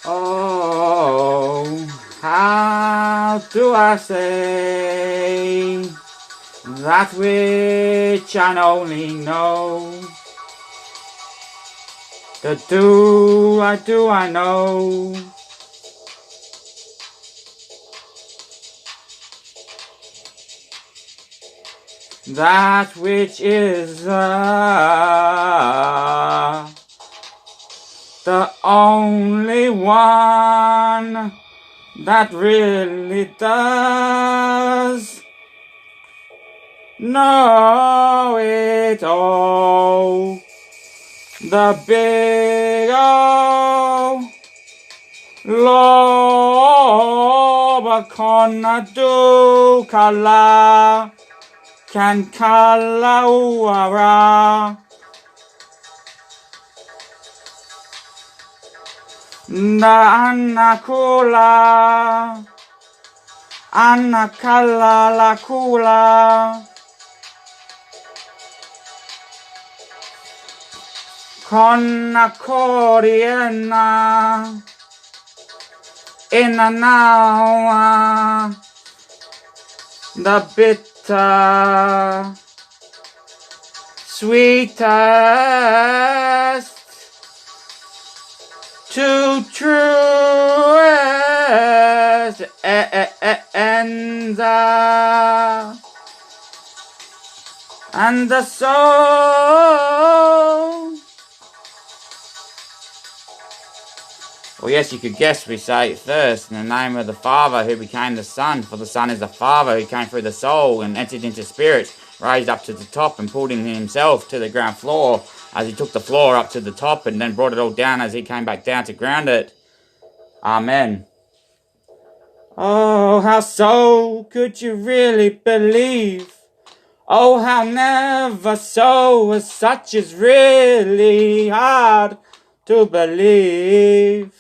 Oh, how do I say that which I only know? The do I know? That which is the only one that really does know it all. The big old Lobakona do kala can kala uara na anakula anakala la kula kona koriena in a now the bitter sweetest to truest and the soul. Well, yes, you could guess we say it first, in the name of the Father who became the Son, for the Son is the Father who came through the soul and entered into spirit, raised up to the top and pulled in himself to the ground floor as he took the floor up to the top and then brought it all down as he came back down to ground it. Amen. Oh, how so could you really believe? Oh, how never so as such is really hard to believe.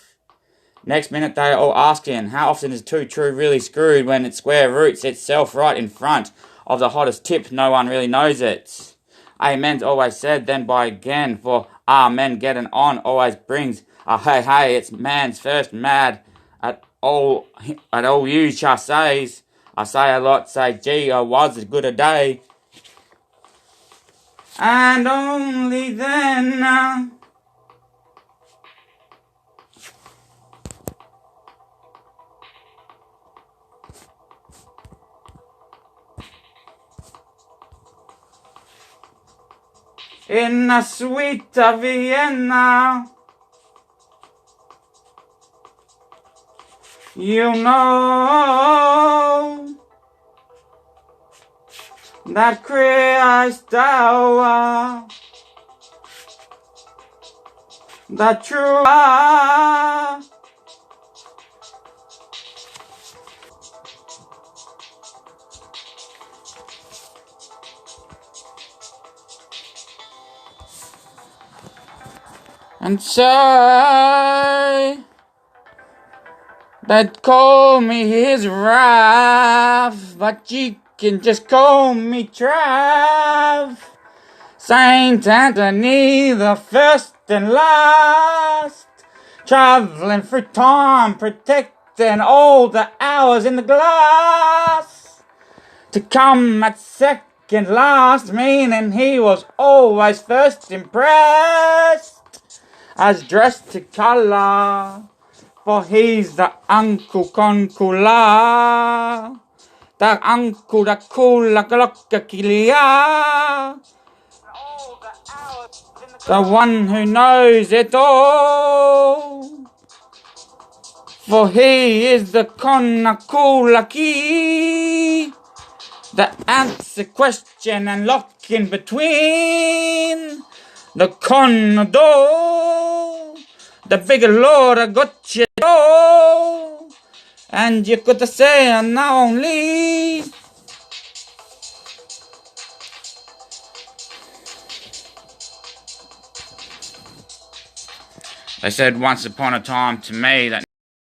Next minute they are all asking, how often is Tru3 really screwed when it square roots itself right in front of the hottest tip? No one really knows it. Amen's always said, then by again, for amen getting on always brings a hey, it's man's first mad at all you shall says. I say a lot, say gee, I was as good a day. And only then in a sweet Vienna, you know that Christ thou the true and say that call me his wrath, but you can just call me Trav. Saint Anthony, the first and last, traveling through time, protecting all the hours in the glass, to come at second last, meaning he was always first impressed, as dressed to colour, for he's the uncle concula, the uncle the coola glockakilia, the one who knows it all, for he is the konakulaki, the answer question and lock in between, the conado, the big lord I got you all, and you could say I'm now only. They said once upon a time to me that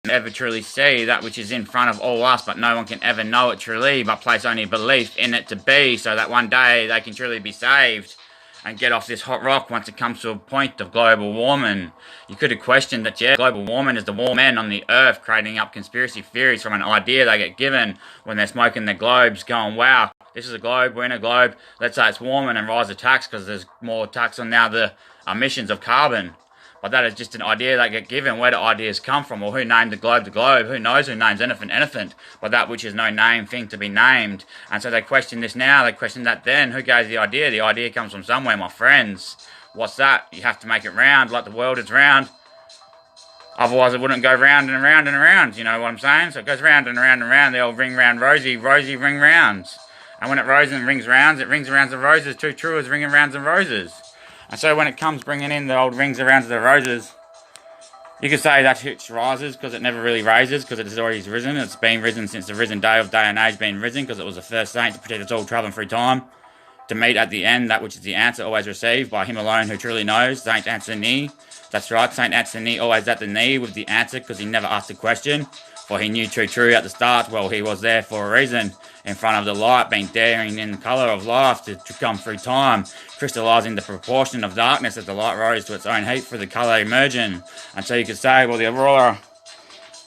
ever truly see that which is in front of all us, but no one can ever know it truly, but place only belief in it to be, so that one day they can truly be saved and get off this hot rock once it comes to a point of global warming. You could have questioned that, yeah, global warming is the warm men on the earth creating up conspiracy theories from an idea they get given when they're smoking their globes, going, wow, this is a globe, we're in a globe, let's say it's warming and rise the tax because there's more tax on now the emissions of carbon. But that is just an idea they get given. Where do ideas come from? Or who named the globe the globe? Who knows who names anything? But that which is no name thing to be named. And so they question this now, they question that then. Who gave the idea? The idea comes from somewhere, my friends. What's that? You have to make it round like the world is round. Otherwise it wouldn't go round and around and around. You know what I'm saying? So it goes round and around and around. The old ring round rosy, rosy ring rounds. And when it roses and rings rounds, it rings around the roses. Tru3 is ringing rounds and roses. And so when it comes bringing in the old rings around to the roses, you could say that it rises because it never really raises because it has already risen. It's been risen since the risen day of day and age been risen because it was the first saint to protect us all travelling through time. To meet at the end that which is the answer always received by him alone who truly knows, Saint Anthony. That's right, Saint Anthony always at the knee with the answer because he never asked a question. For he knew Tru3 at the start, well, he was there for a reason. In front of the light, being daring in the colour of life to come through time, crystallising the proportion of darkness as the light rose to its own heat through the colour emerging. And so you could say, well, the aurora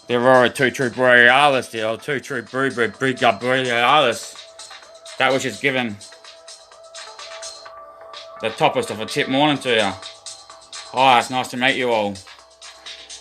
Tru3 borealis, the old Tru3 briga borealis, that which is given the toppest of a tip morning to you. Hi, it's nice to meet you all.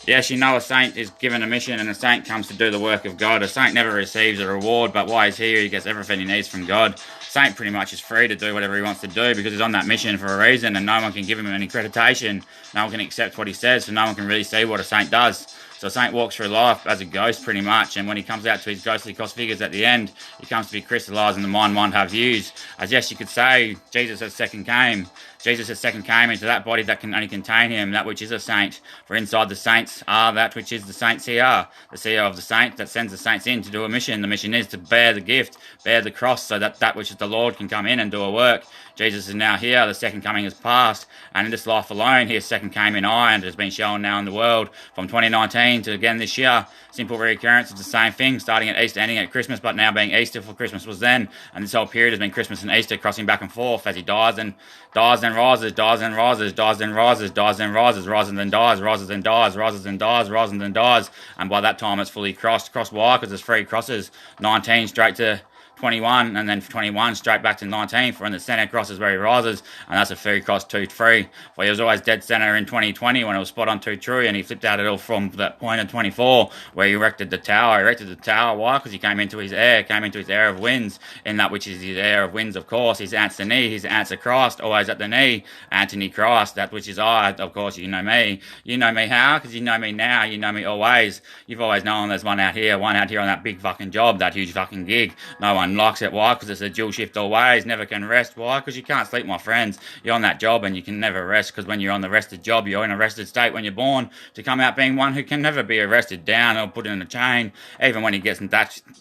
Yes, you know a saint is given a mission and a saint comes to do the work of God. A saint never receives a reward, but while he's here, he gets everything he needs from God. Saint pretty much is free to do whatever he wants to do because he's on that mission for a reason and no one can give him any accreditation. No one can accept what he says, so no one can really see what a saint does. So a saint walks through life as a ghost pretty much, and when he comes out to his ghostly cross figures at the end, he comes to be crystallised and the mind won't have views. As yes, you could say, Jesus' second came. Jesus' second came into that body that can only contain him, that which is a saint. For inside the saints are that which is the saints here. The CEO of the saint that sends the saints in to do a mission. The mission is to bear the gift, bear the cross, so that that which is the Lord can come in and do a work. Jesus is now here, the second coming has passed, and in this life alone, his second came in eye, and it has been shown now in the world from 2019 to again this year. Simple reoccurrence of the same thing, starting at Easter, ending at Christmas, but now being Easter, for Christmas was then, and this whole period has been Christmas and Easter, crossing back and forth as he dies and rises, dies and rises, dies and rises, dies and rises, rises and dies, rises and dies, rises and dies, rises and dies, and by that time it's fully crossed. Crossed why? Because there's 3 crosses, 19 straight to 21, and then 21 straight back to 19 for in the centre crosses where he rises, and that's a 3 cross 2-3. For he was always dead centre in 2020 when it was spot on Tru3, and he flipped out it all from that point of 24 where he erected the tower. He erected the tower, why? Because he came into his air of winds, in that which is his air of winds, of course. His Anthony, his answer Christ, always at the knee. Anthony Christ, that which is I, of course. You know me. You know me how? Because you know me now, you know me always. You've always known there's one out here on that big fucking job, that huge fucking gig. No one likes it. Why? Because it's a dual shift always. Never can rest. Why? Because you can't sleep, my friends. You're on that job and you can never rest, because when you're on the rested job, you're in a rested state when you're born, to come out being one who can never be arrested down or put in a chain, even when he gets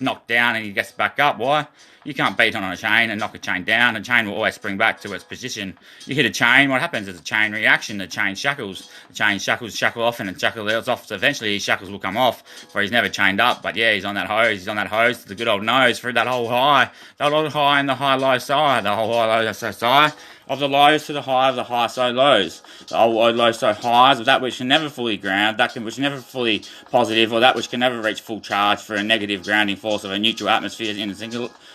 knocked down and he gets back up. Why? You can't beat on a chain and knock a chain down. A chain will always spring back to its position. You hit a chain, what happens is a chain reaction. The chain shackles. The chain shackle off and shackle off. So eventually his shackles will come off, for he's never chained up. But yeah, he's on that hose. He's on that hose to the good old nose through that whole high. That old high and the high low side. The whole high low so high. Of the lows to the high of the high so lows. The old low so highs of that which can never fully ground, that which can never fully positive, or that which can never reach full charge for a negative grounding force of a neutral atmosphere in a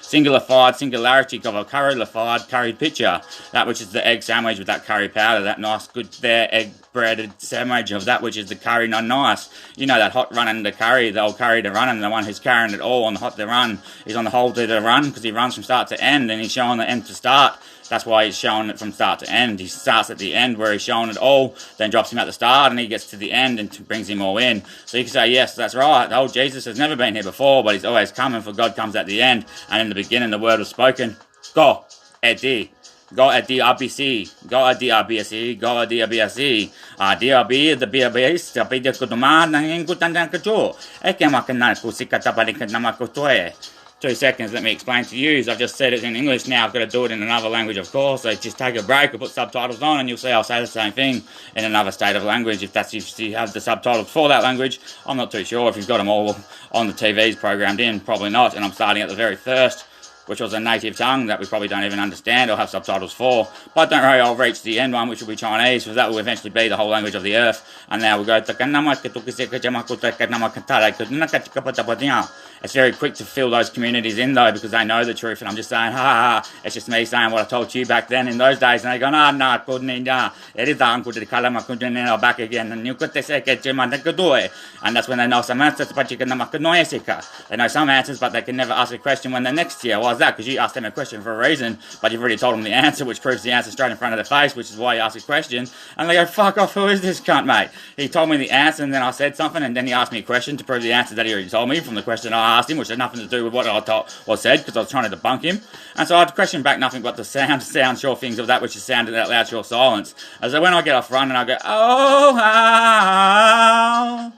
singularity of a curried picture. That which is the egg sandwich with that curry powder, that nice good there egg breaded sandwich of that which is the curry not nice. You know that hot running the curry, the old curry to run, and the one who's carrying it all on the hot to run. He's on the whole to the run because he runs from start to end, and he's showing the end to start. That's why he's showing it from start to end. He starts at the end where he's showing it all, then drops him at the start, and he gets to the end and brings him all in. So you can say, yes, that's right. The old Jesus has never been here before, but he's always coming, for God comes at the end. And in the beginning, the word was spoken. Go, edi. Go at the RBC, go at the RBSC, go at the RBSC. DRB, the BRBS, the Pedia Kutuman, and Gutandan Kajo. Ekemakan Kusikata Balikan Namakotoe. 2 seconds, let me explain to you. I've just said it in English, now I've got to do it in another language, of course. So just take a break or put subtitles on and you'll see I'll say the same thing in another state of language. If you have the subtitles for that language, I'm not too sure if you've got them all on the TVs programmed in, probably not. And I'm starting at the very first, which was a native tongue that we probably don't even understand or have subtitles for. But don't worry, I'll reach the end one, which will be Chinese, because that will eventually be the whole language of the earth. And now we'll go... It's very quick to fill those communities in, though, because they know the truth. And I'm just saying, ha, ha, ha. It's just me saying what I told you back then in those days. And they go, no, no, it is the uncle to the kalama back again. And you could say, and that's when they know some answers, but you can they know some answers, but they can never ask a question when they're next to you. Why is that? Because you asked them a question for a reason, but you've already told them the answer, which proves the answer straight in front of their face, which is why you ask a question. And they go, fuck off, who is this cunt, mate? He told me the answer, and then I said something, and then he asked me a question to prove the answer that he already told me from the question I asked him, which had nothing to do with what I said, because I was trying to debunk him. And so I had to question back nothing but the sound sure things of that which is sounded out loud, sure silence. And so when I get off run and I go, oh, how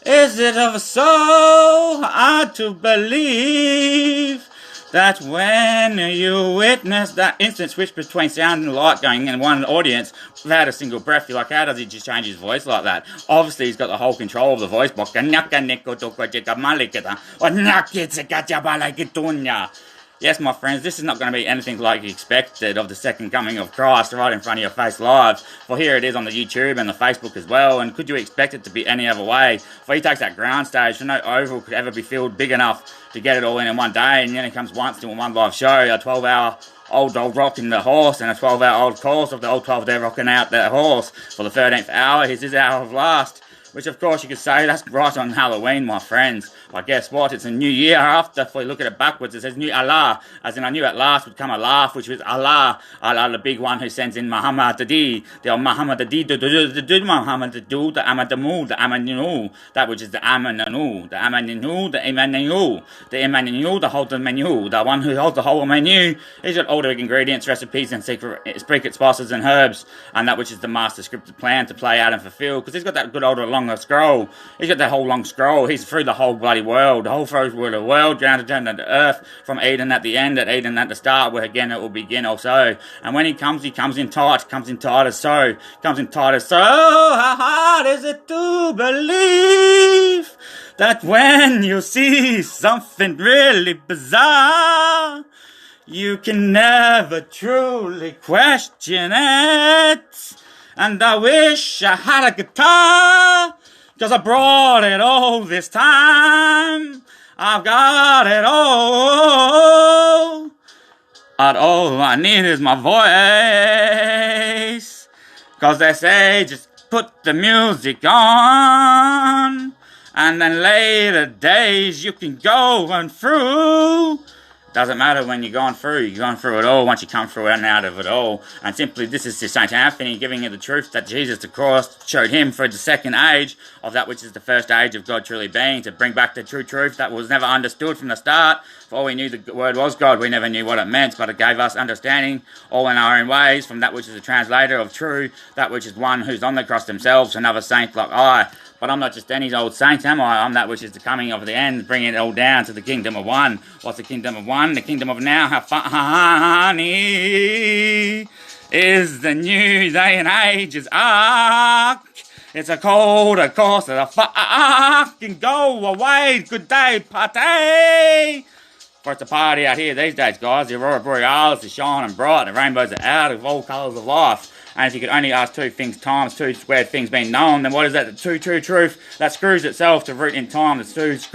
is it of so hard to believe that when you witness that instant switch between sound and light going in one audience without a single breath, you're like, how does he just change his voice like that? Obviously, he's got the whole control of the voice box. Yes, my friends, this is not going to be anything like expected of the second coming of Christ right in front of your face live. For here it is on the YouTube and the Facebook as well, and could you expect it to be any other way? For he takes that ground stage, for no oval could ever be filled big enough to get it all in one day, and then he comes once to one live show, a 12-hour old rocking the horse, and a 12-hour old course of the old 12 day rocking out the horse. For the 13th hour, here's his hour of last. Which, of course, you could say that's right on Halloween, my friends. But guess what? It's a new year after. If we look at it backwards, it says New Allah. As in, I knew at last would come a laugh, which was Allah. Allah, the big one who sends in Muhammad the Muhammad the Muhammad the Amadamu, the Amaninu. That which is the Amaninu, the Amaninu, the Imanu, the Imanu, the whole menu. The one who holds the whole menu. He's got all the ingredients, recipes, and secret spices and herbs. And that which is the master scripted plan to play out and fulfill. Because he's got that good old long scroll. He's got that whole long scroll. He's through the whole bloody world, the whole through the world, down to the earth, from Eden at the end, at Eden at the start, where again it will begin also. And when he comes in tight, comes in tight as so. How hard is it to believe that when you see something really bizarre, you can never truly question it? And I wish I had a guitar, 'cause I brought it all this time. I've got it all. And all I need is my voice. 'Cause they say just put the music on, and then later days you can go on through. Doesn't matter when you're going through it all once you come through and out of it all. And simply this is to St. Anthony giving you the truth that Jesus the Christ showed him for the second age of that which is the first age of God truly being, to bring back the true truth that was never understood from the start. For all we knew the word was God, we never knew what it meant, but it gave us understanding all in our own ways, from that which is a translator of true, that which is one who's on the cross themselves, another saint like I. But I'm not just any old saint, am I? I'm that which is the coming of the end, bringing it all down to the kingdom of one. What's the kingdom of one? The kingdom of now. How funny is the new day and age's arc. It's a cold, of course, of a fucking go away. Good day, party. For it's a party out here these days, guys. The aurora borealis is shining bright. The rainbows are out of all colours of life. And if you could only ask two things times two squared things being known, then what is that? The true truth that screws itself to root in time. The truth,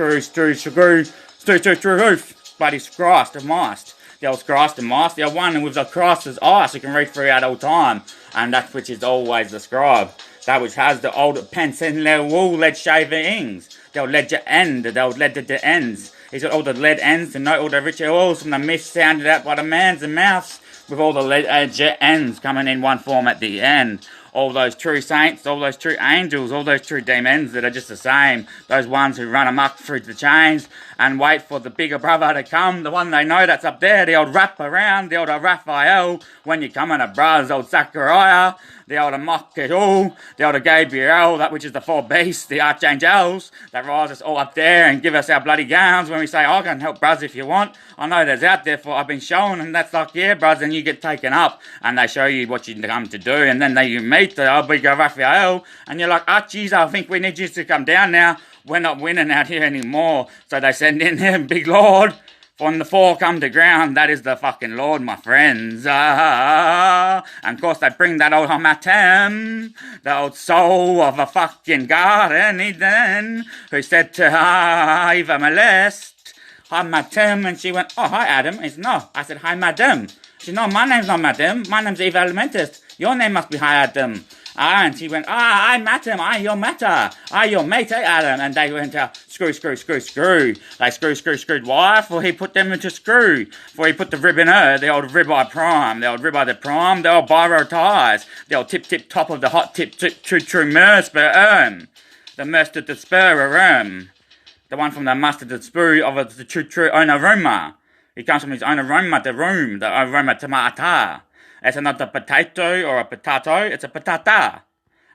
bloody Christ of Christ. The old Christ of Christ, the old one with the Christ as eyes who can read throughout all time. And that which is always the scribe. That which has the old pence in their wool lead shavings. The old ledger end, the old ledger ends. He's got all the lead ends to note all the rituals from the myths sounded out by the man's mouths, with all the ledger ends coming in one form at the end. all those true saints, all those true angels, all those true demons that are just the same. Those ones who run amok through the chains and wait for the bigger brother to come, the one they know that's up there, the old wrap around, the old Raphael, when you come in a bras, old Zachariah, the old Michael, the old Gabriel, that which is the four beasts, the archangels, that rise us all up there and give us our bloody gowns when we say, I can help bruz if you want. I know there's out there for I've been shown, and that's like, yeah, bruz, and you get taken up, and they show you what you come to do, and then you meet the old bigger Raphael, and you're like, geez, I think we need you to come down now. We're not winning out here anymore. So they send in him, big Lord. When the four come to ground, that is the fucking Lord, my friends. And of course they bring that old Hamatem, the old soul of a fucking garden Eden, who said to Eva Molest, hi Madam, and she went, oh hi Adam. He said, no. I said, hi Madam. She said, no, my name's not Madam, my name's Eva Elementis. Your name must be hi Adam. And she went, I'm Adam, your matter, your mate, Adam. And they went, screw. They screwed. Why? For he put them into screw. For he put the rib in her, the old ribeye prime, the old biro ties, the old tip top of the hot tip true merspur the mustard the spur the one from the mustard the sprue of the true own aroma. He comes from his own aroma, the aroma tomata. It's not a potato or a potato, it's a patata.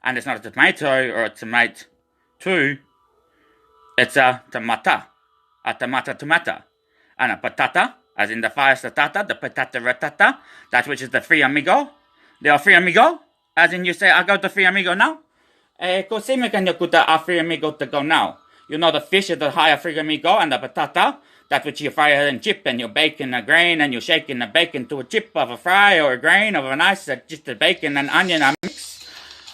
And it's not a tomato or a tomato too. It's a tomata. A tomata. And a patata, as in the fire satata, the patata ratata, that which is the free amigo. The free amigo, as in you say, I go to free amigo now. Cosime can you put the free amigo to go now. You know the fish is the higher free amigo and the patata. That which you fry and chip, and you bake in a grain, and you shake in the bacon to a chip of a fry or a grain of a nice, just a bacon and onion a mix.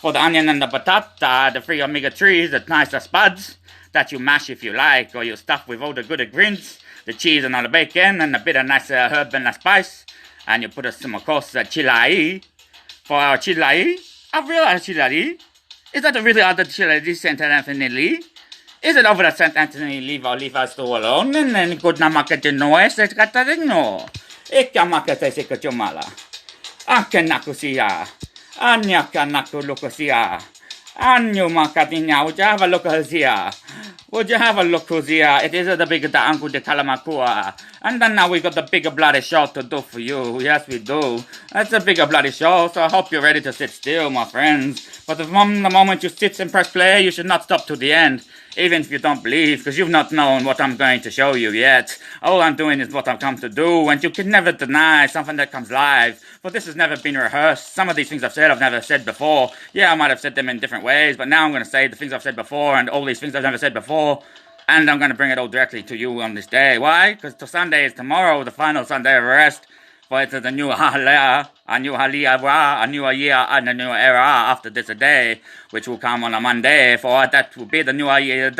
For the onion and the patata, the free omega-3s, the nicer spuds, that you mash if you like, or you stuff with all the good ingredients, the cheese and all the bacon, and a bit of nice herb and a spice, and you put some, of course, chilai. For our chilai, a real chilai, is that really other chilai, St. Anthony? Is it over the St. Anthony leave us to alone? And then good na makete noes, it's got the no. Eka makete sekachomala. Aka nakusia. Anya kanaku lukusia. Anyu makatinya, would you have a look here? Would you have a look here? It is the bigger the uncle de Kalamakua. And then now we got the bigger bloody show to do for you. Yes, we do. That's a bigger bloody show, so I hope you're ready to sit still, my friends. But from the moment you sit and press play, you should not stop to the end. Even if you don't believe, because you've not known what I'm going to show you yet. All I'm doing is what I've come to do, and you can never deny something that comes live. For this has never been rehearsed. Some of these things I've said, I've never said before. Yeah, I might have said them in different ways, but now I'm going to say the things I've said before, and all these things I've never said before. And I'm going to bring it all directly to you on this day. Why? Because Sunday is tomorrow, the final Sunday of rest. For it's the new Halea, a new Halea, a new year, and a new era after this day, which will come on a Monday. For that will be the new year.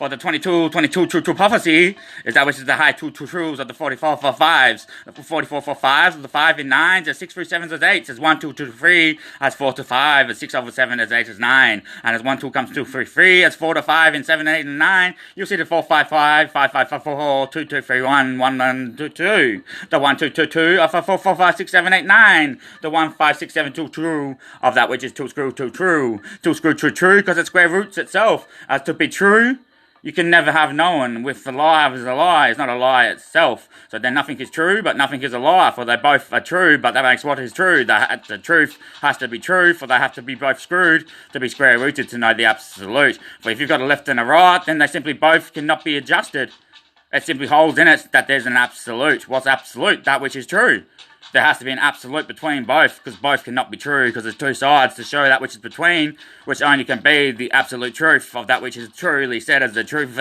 For the 22 true prophecy is that which is the high two truths of the 44 for fives, the 44 for fives, the 5 in 9s, the 6 through 7s as 8s, as 1 2 2 3, as 4 to 5, as 6 over 7 as 8 as 9, and as 1 2 comes 2 3 3, as 4 to 5 in 7 8 and 9. You see the 4 5 5 5 5 5 4 2 2 3 1 1 1 2 2, the 1 2 2 2 of 4 4 5 6 7 8 9, the 1 5 6 7 2 true of that which is 2 screw 2 true, 2 screw true because it square roots itself as to be true. You can never have known with the lie as a lie. It's not a lie itself. So then nothing is true, but nothing is a lie. For they both are true, but that makes what is true. The truth has to be true, for they have to be both screwed to be square rooted to know the absolute. For if you've got a left and a right, then they simply both cannot be adjusted. It simply holds in it that there's an absolute. What's absolute? That which is true. There has to be an absolute between both, because both cannot be true, because there's two sides to show that which is between, which only can be the absolute truth of that which is truly said as the truth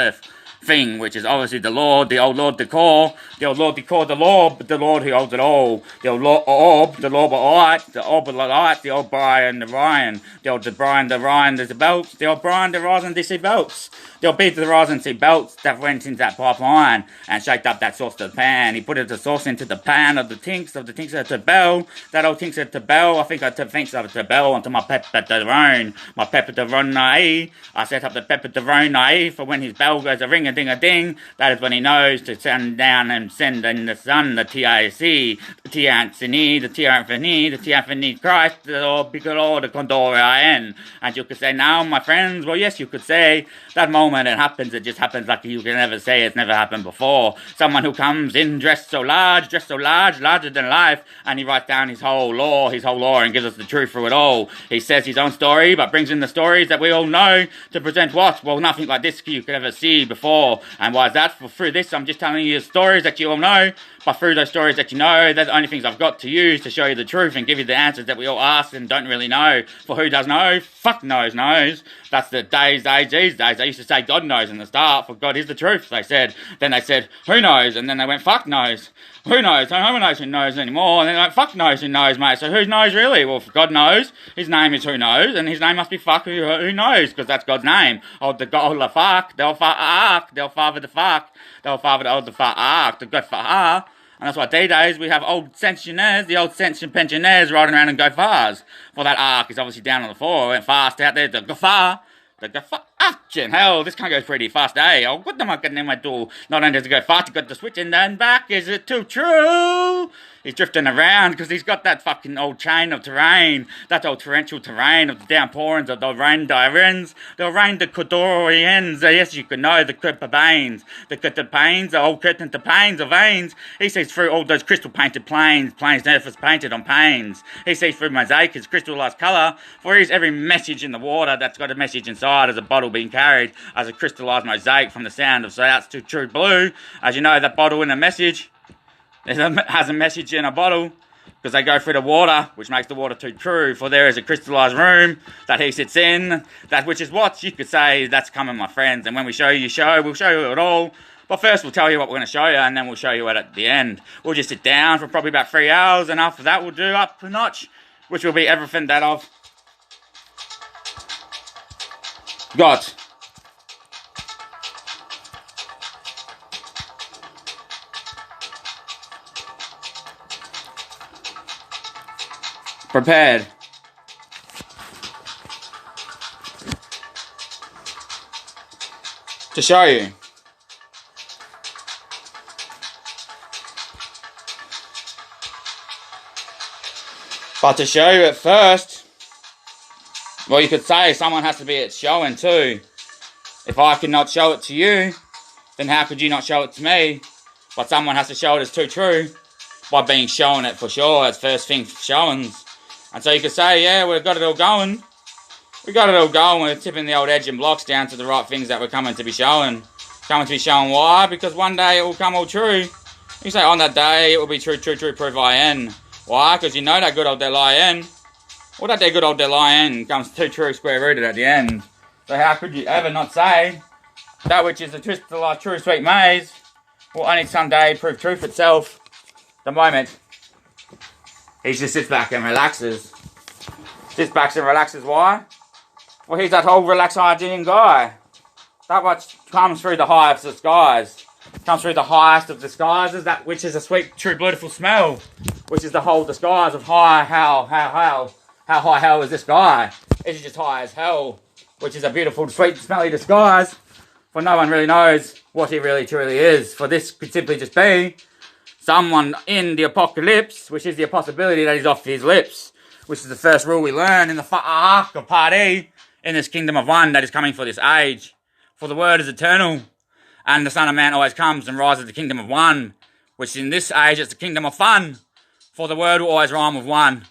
thing, which is obviously the Lord, the old Lord decor, the old Lord decor, the Lord, but the Lord who holds it all, the old Lord orb, the Lord light, the orb of the light, the old Brian, the Ryan, the old Brian, the Ryan, the belts, the old Brian, the Rosin, the belts. There'll be the rosin sea belts that went into that pipeline and shaped up that sauce to the pan. He put the sauce into the pan of the tinks to bell. That old tinks to bell. I think I thinks of to bell onto my pepper de rone. My pepper de rone. I set up the pepper de rone for when his bell goes a ring ding-a-ding-a-ding. That is when he knows to send down and send in the sun, the T-I-C, the T-Anthony, the T-Anthony, the T-Anthony Christ, the Piccolo, the Condor-I-N. And you could say, now, my friends, well, yes, you could say, that moment it happens, it just happens like you can never say it's never happened before. Someone who comes in dressed so large, larger than life, and he writes down his whole lore, and gives us the truth through it all. He says his own story, but brings in the stories that we all know to present what? Well, nothing like this you could ever see before. And why is that? Well, through this, I'm just telling you stories that you all know, but through those stories that you know, they're the only things I've got to use to show you the truth and give you the answers that we all ask and don't really know. For who does know? Fuck knows. That's the age these days. They used to say God knows in the start, for God is the truth, they said. Then they said, who knows? And then they went, fuck knows. Who knows? No one knows who knows anymore. And then like, fuck knows who knows, mate. So who knows really? Well, if God knows, his name is who knows, and his name must be fuck who knows, because that's God's name. Oh, the God, the fuck, they'll fuck, they'll father the fuck, they'll father the old the fuck, the God fuck. And that's why these days we have old pensioners, the old pensioners riding around in go-fars. For that ark is obviously down on the floor, went fast out there, the go-far. Action, hell, this car goes pretty fast, eh? Oh, what am I getting in my door? Not only does it go fast, you got the switch and then back. Is it too true? He's drifting around because he's got that fucking old chain of terrain, that old torrential terrain of the downpourings of the rain direns, the rain the Codorians, yes, you can know, the Curpabanes, the Curtapanes, the old curtain to panes of veins. He sees through all those crystal painted planes surface painted on panes. He sees through mosaic his crystallized colour, for he's every message in the water that's got a message inside as a bottle being carried as a crystallized mosaic from the sound of South's to true blue. As you know, that bottle in a message has a message in a bottle, because they go through the water, which makes the water too true. For there is a crystallized room that he sits in, that which is what you could say, that's coming, my friends. And when we show you we'll show you it all. But first we'll tell you what we're going to show you, and then we'll show you it at the end. We'll just sit down for probably about 3 hours, and after that we'll do up a notch, which will be everything that I've got. Prepared to show you. But to show you at first, well, you could say someone has to be at showing too. If I could not show it to you, then how could you not show it to me? But someone has to show it as too true by being shown it for sure. That's first thing showings. And so you could say, yeah, we've got it all going. We're tipping the old edge and blocks down to the right things that we're coming to be showing. Why? Because one day it will come all true. You say on that day it will be true, prove I-N. Why? Because you know that good old del I-N. Well, that there good old del I-N comes too true square rooted at the end. So how could you ever not say that which is the true sweet maze will only someday prove truth itself? The moment he just sits back and relaxes. Why? Well, he's that whole relaxed Argentinian guy. That what comes through the highest of skies. Comes through the highest of disguises, that which is a sweet, true, beautiful smell. Which is the whole disguise of high, how high hell is this guy? It's just high as hell. Which is a beautiful, sweet, smelly disguise. For no one really knows what he really, truly is. For this could simply just be someone in the apocalypse, which is the possibility that he's off his lips, which is the first rule we learn in the arc of part E, in this kingdom of one that is coming for this age. For the word is eternal, and the Son of Man always comes and rises the kingdom of one, which in this age is the kingdom of fun. For the word will always rhyme with one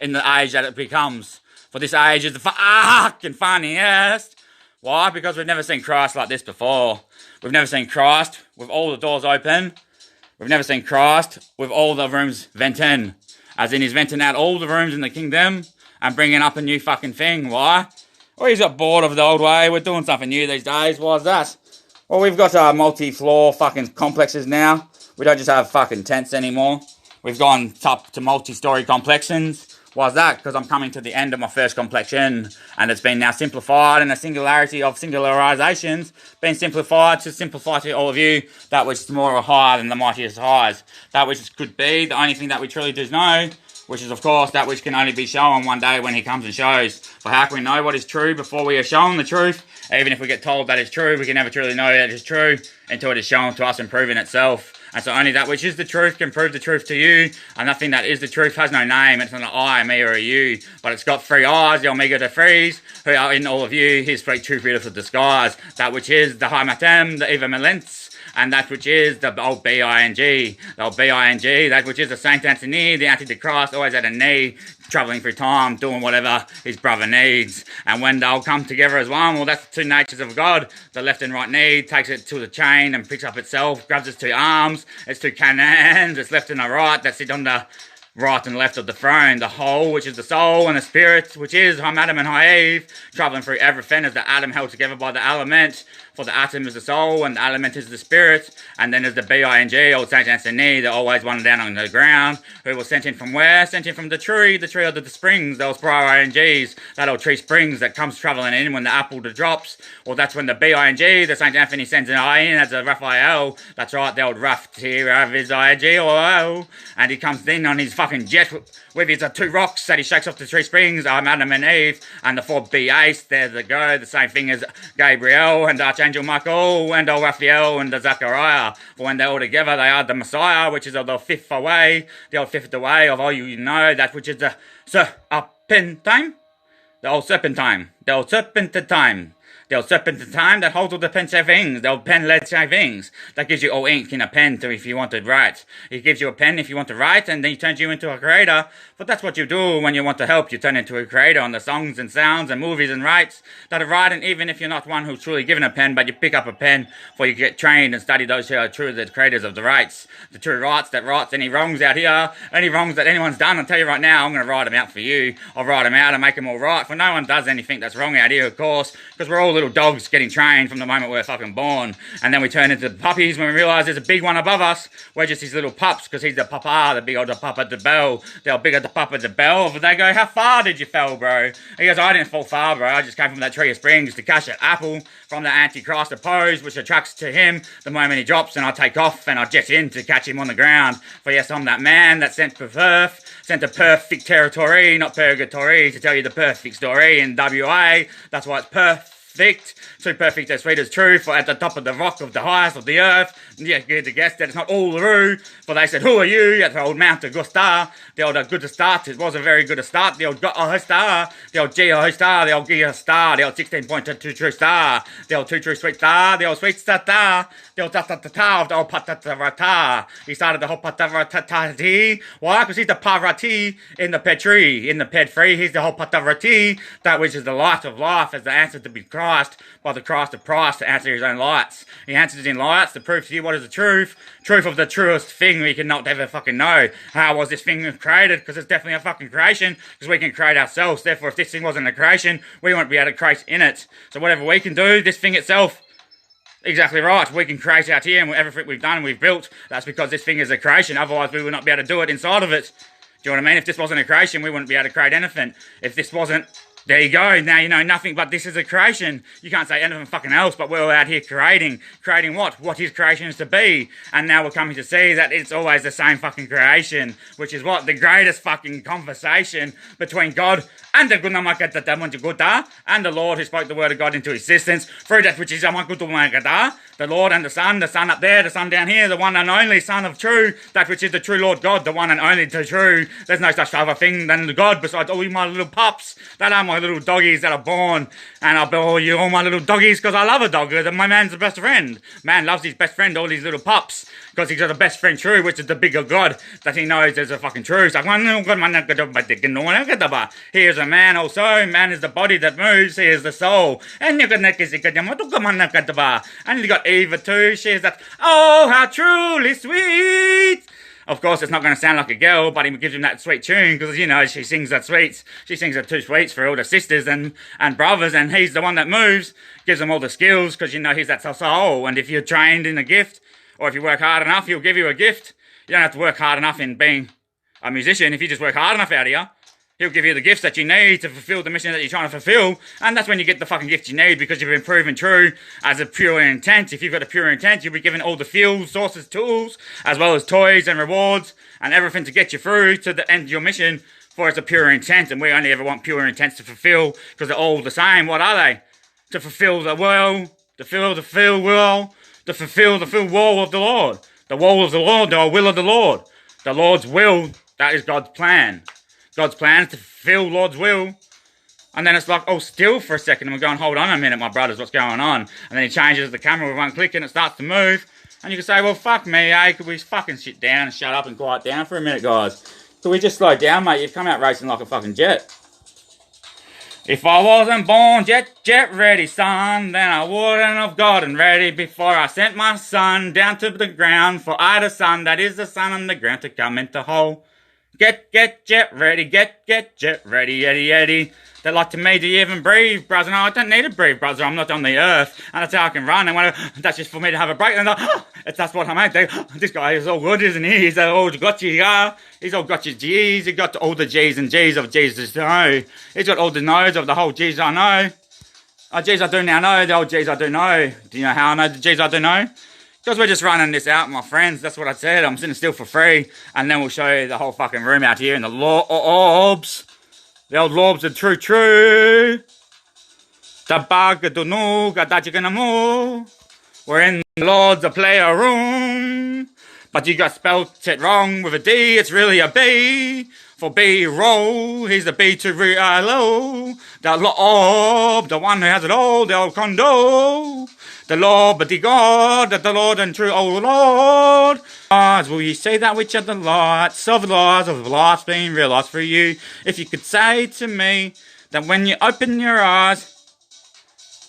in the age that it becomes. For this age is the fucking funniest. Why? Because we've never seen Christ like this before. We've never seen Christ with all the doors open. We've never seen Christ with all the rooms venting. As in he's venting out all the rooms in the kingdom and bringing up a new fucking thing. Why? Well, he's got bored of the old way. We're doing something new these days. Why's that? Well, we've got multi-floor fucking complexes now. We don't just have fucking tents anymore. We've gone up to multi-story complexes. Why's that? Because I'm coming to the end of my first complexion, and it's been now simplified, and the singularity of singularizations been simplified to simplify to all of you that which is more higher than the mightiest highs. That which could be the only thing that we truly do know which is, of course, that which can only be shown one day when he comes and shows. For how can we know what is true before we are shown the truth? Even if we get told that is true, we can never truly know that it is true until it is shown to us and proven itself. And so only that which is the truth can prove the truth to you, and nothing that is the truth has no name. It's not an I, a me, or a you, but it's got three eyes, the omega, the threes, who are in all of you, his great true beautiful disguise. That which is the high matem, the eva melence, and that which is the old B-I-N-G, the old B-I-N-G, that which is the Saint Anthony, the Antichrist, always at a knee, travelling through time, doing whatever his brother needs. And when they'll come together as one, well, that's the two natures of God. The left and right knee takes it to the chain and picks up itself, grabs its two arms, its two cannons, its left and the right, that sit on the right and left of the throne, the whole, which is the soul, and the spirit, which is High Adam and High Eve, travelling through everything as the atom held together by the element. For the atom is the soul, and the element is the spirit. And then there's the B-I-N-G, old Saint Anthony, that always wandered down on the ground, who was sent in from where? Sent in from the tree of the springs, those B-I-N-Gs, that old tree springs that comes travelling in when the apple drops. Or that's when the B-I-N-G, the Saint Anthony sends an I in as a Raphael. That's right, the old Raph, T-R-A-P-H-I-G-O-O. And he comes in on his fucking jet with his two rocks that he shakes off the tree springs, Adam and Eve, and the four B-Ace, there they go, the same thing as Gabriel and Archangel Michael and old Raphael and the Zachariah. For when they're all together, they are the Messiah, which is the fifth way of all you know, that which is the serpentine, the old serpentine, the old serpentine. The old serpentine that holds all the pen things, the old pen lead things, that gives you all ink in a pen to if you want to write. He gives you a pen if you want to write, and then he turns you into a creator. But that's what you do when you want to help. You turn into a creator on the songs and sounds and movies and rights that are writing, even if you're not one who's truly given a pen, but you pick up a pen for you get trained and study those who are true, the creators of the rights, the true rights that writes any wrongs out here, any wrongs that anyone's done. I'll tell you right now, I'm going to write them out for you. I'll write them out and make them all right, for no one does anything that's wrong out here, of course, because we're all little dogs getting trained from the moment we're fucking born, and then we turn into puppies when we realise there's a big one above us. We're just these little pups, because he's the papa, the big old papa the bell, the old big old papa the bell. But they go, how far did you fall, bro? He goes, I didn't fall far, bro. I just came from that tree of springs to catch an apple from the Antichrist opposed, which attracts to him the moment he drops, and I take off and I jet in to catch him on the ground. For yes, I'm that man that sent to perfect territory, not purgatory, to tell you the perfect story in WA. That's why it's perfect, so perfect as sweet as true, for at the top of the rock of the highest of the earth, yeah, good to guess that it's not all true, for they said, who are you? At the old Mount Augusta, the old good to start, it was a very good to start, the old star, the old G star, the old Gia star, the old 16.2 true star, the old 2 true sweet star, the old sweet star, the old ta-ta-ta-ta of the old patatarata. He started the whole patatarati. Why? Because he's the parati in the Petri, in the Ped Free, he's the whole patarati, that which is the light of life as the answer to be Christ, by the Christ of Christ to answer his own lights. He answers in lights to prove to you what is the truth of the truest thing we cannot ever fucking know. How was this thing created? Because it's definitely a fucking creation, because we can create ourselves. Therefore, if this thing wasn't a creation, we won't be able to create in it. So whatever we can do, this thing itself, exactly right, we can create out here, and everything we've done and we've built, that's because this thing is a creation. Otherwise, we would not be able to do it inside of it. Do you know what I mean? If this wasn't a creation, we wouldn't be able to create anything. If this wasn't, there you go, now you know nothing but this is a creation. You can't say anything fucking else, but we're out here creating. Creating what? What his creation is to be. And now we're coming to see that it's always the same fucking creation, which is what? The greatest fucking conversation between God and the Gunamakata and the Lord who spoke the word of God into existence through that which is Amakutumagada, the Lord and the Son up there, the Son down here, the one and only Son of true, that which is the true Lord God, the one and only to true. There's no such other thing than God besides all you my little pups that are my little doggies that are born, and I'll be all my little doggies because I love a dog. My man's the best friend. Man loves his best friend, all these little pups, because he's got the best friend true, which is the bigger God that he knows is a fucking true. It's like, here's a man also. Man is the body that moves. He is the soul. And you got Eva too. She is that, oh, how truly sweet. Of course, it's not going to sound like a girl, but he gives him that sweet tune because, you know, she sings that sweets. She sings the two sweets for all the sisters and brothers, and he's the one that moves, gives them all the skills because, you know, he's that soul. And if you're trained in a gift, or if you work hard enough, he'll give you a gift. You don't have to work hard enough in being a musician. If you just work hard enough out here, He'll give you the gifts that you need to fulfill the mission that you're trying to fulfill. And that's when you get the fucking gifts you need, because you've been proven true as a pure intent. If you've got a pure intent, you'll be given all the fuel, sources, tools, as well as toys and rewards and everything to get you through to the end of your mission, for it's a pure intent. And we only ever want pure intents to fulfill, because they're all the same. What are they? To fulfill the will, to fulfill the full will of the Lord. The will of the Lord, the will of the Lord. The Lord's will, that is God's plan. God's plan is to fulfill Lord's will. And then it's like, oh, still for a second. And we're going, hold on a minute, my brothers, what's going on? And then he changes the camera with one click and it starts to move. And you can say, well, fuck me, eh? Could we fucking sit down and shut up and quiet down for a minute, guys? Could we just slow down, mate? You've come out racing like a fucking jet. If I wasn't born jet ready, son, then I wouldn't have gotten ready before I sent my son down to the ground. For I, the son, that is the sun on the ground, to come into hole. Get jet ready, get jet ready, Eddie. They're like, to me, do you even breathe, brother? No, I don't need to breathe, brother. I'm not on the earth. And that's how I can run. And that's just for me to have a break. And that's what I'm at. This guy is all good, isn't he? He's all got you, yeah. He's all got your G's. He's got all the G's and G's of Jesus. No. He's got all the no's of the whole G's I know. Oh, G's I do now know. The old G's I do know. Do you know how I know the G's I do know? Because we're just running this out, my friends. That's what I said. I'm sitting still for free. And then we'll show you the whole fucking room out here in the orbs. The old Lords of Tru3. We're in the Lords of Player Room. But you got spelt it wrong with a D. It's really a B. For B roll. He's the B to real. The Lord, the one who has it all. The old condo. The Lord, but the God, that the Lord and true, oh Lord. As will you say that which are the lights of life being realized for you? If you could say to me that when you open your eyes,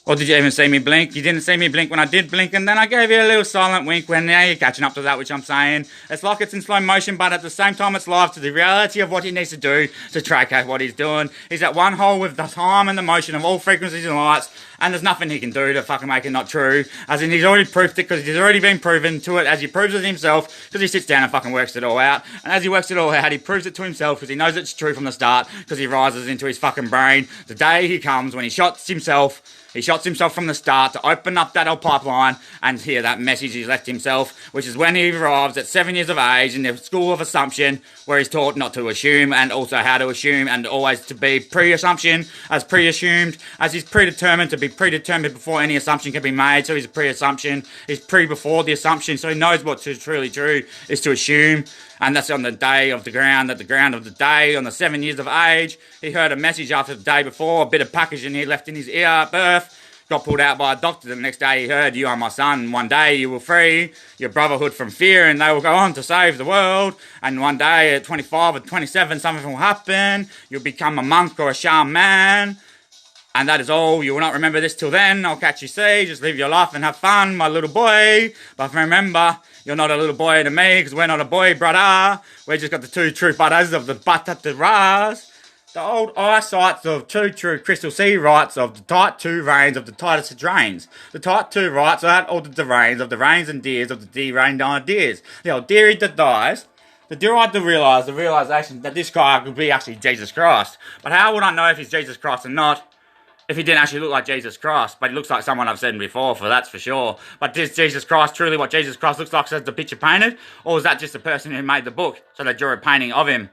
or did you even see me blink? You didn't see me blink when I did blink, and then I gave you a little silent wink when now you're catching up to that which I'm saying. It's like it's in slow motion, but at the same time it's live to the reality of what he needs to do to track out what he's doing. He's at one hole with the time and the motion of all frequencies and lights, and there's nothing he can do to fucking make it not true. As in, he's already proved it, because he's already been proven to it, as he proves it himself, because he sits down and fucking works it all out. And as he works it all out, he proves it to himself, because he knows it's true from the start, because he rises into his fucking brain. The day he comes when he shots himself from the start to open up that old pipeline and hear that message he's left himself, which is when he arrives at 7 years of age in the school of assumption, where he's taught not to assume, and also how to assume, and always to be pre-assumption, as pre-assumed, as he's predetermined to be predetermined before any assumption can be made. So he's a pre-assumption, he's pre-before the assumption, so he knows what's truly true is to assume. And that's on the day of the ground, at the ground of the day, on the 7 years of age. He heard a message after the day before, a bit of packaging he left in his ear at birth. Got pulled out by a doctor. The next day he heard, you are my son. One day you will free your brotherhood from fear, and they will go on to save the world. And one day at 25 or 27, something will happen. You'll become a monk or a shaman. And that is all. You will not remember this till then. I'll catch you see. Just live your life and have fun, my little boy. But remember, you're not a little boy to me, because we're not a boy, brother. We just got the two true brothers of the Batatas. The old eyesights of two true crystal sea rights of the tight two reins of the tightest drains. The tight two rights are all the reins of the reins and deers of the de-reined ideas. The old dearie that dies. The dear to realise the realisation that this guy could be actually Jesus Christ. But how would I know if he's Jesus Christ or not? If he didn't actually look like Jesus Christ, but he looks like someone I've seen before, for that's for sure. But is Jesus Christ truly what Jesus Christ looks like as the picture painted? Or is that just the person who made the book, so they drew a painting of him?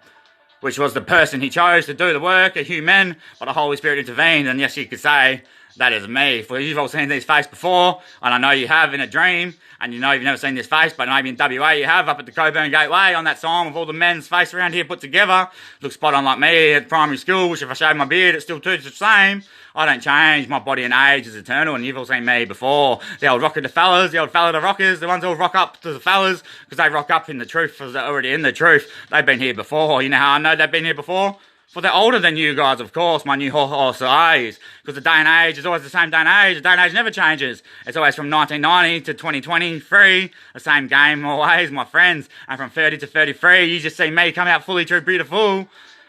Which was the person he chose to do the work, a human, but the Holy Spirit intervened, and yes, you could say, that is me. For you've all seen this face before, and I know you have in a dream, and you know you've never seen this face, but maybe in WA you have, up at the Coburn Gateway, on that sign with all the men's face around here put together. Looks spot on like me at primary school, which if I shave my beard, it's still the same. I don't change, my body and age is eternal, and you've all seen me before. The old rocker the fellas, the old fella the rockers, the ones who rock up to the fellas, because they rock up in the truth, because they're already in the truth. They've been here before. You know how I know they've been here before? For they're older than you guys, of course, my new horse eyes. Because the day and age is always the same day and age. The day and age never changes. It's always from 1990 to 2023. The same game always, my friends. And from 30 to 33, you just see me come out fully true, beautiful.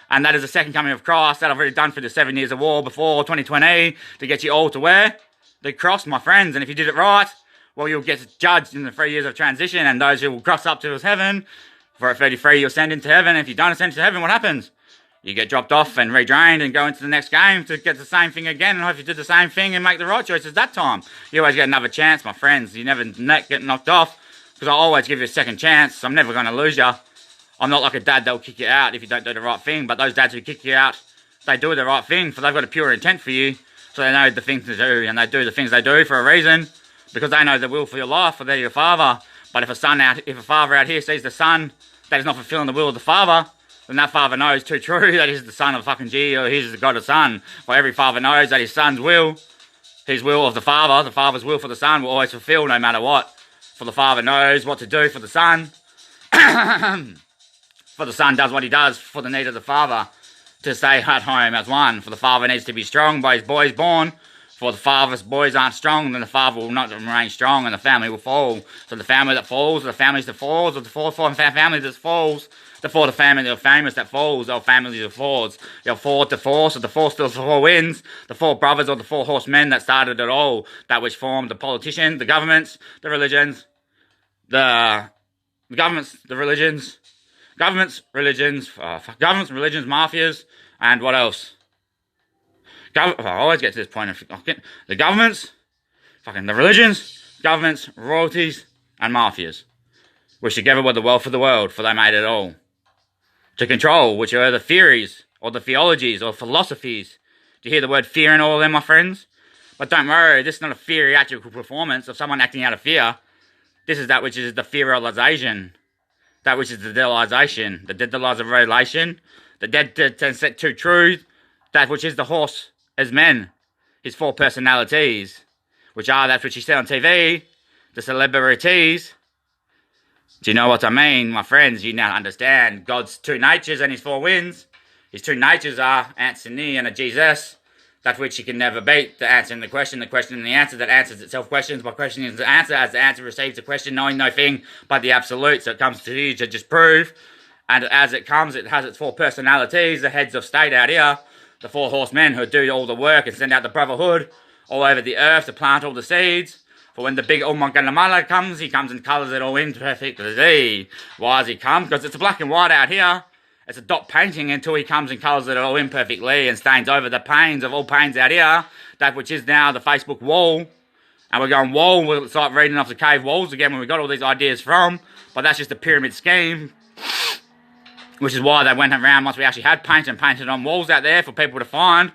And that is the second coming of Christ that I've already done for the 7 years of war before 2020 to get you all to where? The cross, my friends. And if you did it right, well, you'll get judged in the 3 years of transition, and those who will cross up to his heaven. For at 33, you'll ascend into heaven. If you don't ascend to heaven, what happens? You get dropped off and redrained and go into the next game to get the same thing again and hope you did the same thing and make the right choices that time. You always get another chance, my friends. You never get knocked off because I always give you a second chance. I'm never going to lose you. I'm not like a dad that will kick you out if you don't do the right thing, but those dads who kick you out, they do the right thing, for they've got a pure intent for you, so they know the things to do, and they do the things they do for a reason, because they know the will for your life, for they're your father. But if a father out here sees the son that is not fulfilling the will of the father, then that father knows too true that he's the son of fucking G, or he's the God of son. For every father knows that his son's will, his will of the father's will for the son will always fulfill no matter what. For the father knows what to do for the son. For the son does what he does for the need of the father to stay at home as one. For the father needs to be strong by his boys born. For the father's boys aren't strong, then the father will not remain strong and the family will fall. So the family that falls, the families that falls, or the family that falls, the family of famous that falls, or families that falls. You'll fall to four, so the four still four wins. The four brothers or the four horsemen that started it all. That which formed the politicians, the governments, the religions, governments, religions, mafias, and what else? I always get to this point of the governments, the religions, governments, royalties, and mafias, which together were the wealth of the world, for they made it all. To control, which are the theories, or the theologies, or philosophies. Do you hear the word fear in all of them, my friends? But don't worry, this is not a theatrical performance of someone acting out of fear. This is that which is the fearalization. That which is the dealization, the dead lies of revelation, the dead set to truth, that which is the horse as men, his four personalities, which are that which he said on TV, the celebrities. Do you know what I mean, my friends? You now understand God's two natures and his four winds. His two natures are Anthony and a Jesus, that which he can never beat, the answer and the question and the answer that answers itself questions by questioning the answer, as the answer receives the question, knowing no thing but the absolute. So it comes to you to just prove, and as it comes, it has its four personalities, the heads of state out here, the four horsemen who do all the work and send out the brotherhood all over the earth to plant all the seeds. For when the big Umanganamala comes, he comes and colours it all in perfectly. Why does he come? Because it's black and white out here. It's a dot painting until he comes and colours it all in perfectly and stains over the panes of all panes out here, that which is now the Facebook wall. And we're going, wall, we'll start reading off the cave walls again when we got all these ideas from. But that's just a pyramid scheme, which is why they went around once we actually had paint and painted on walls out there for people to find,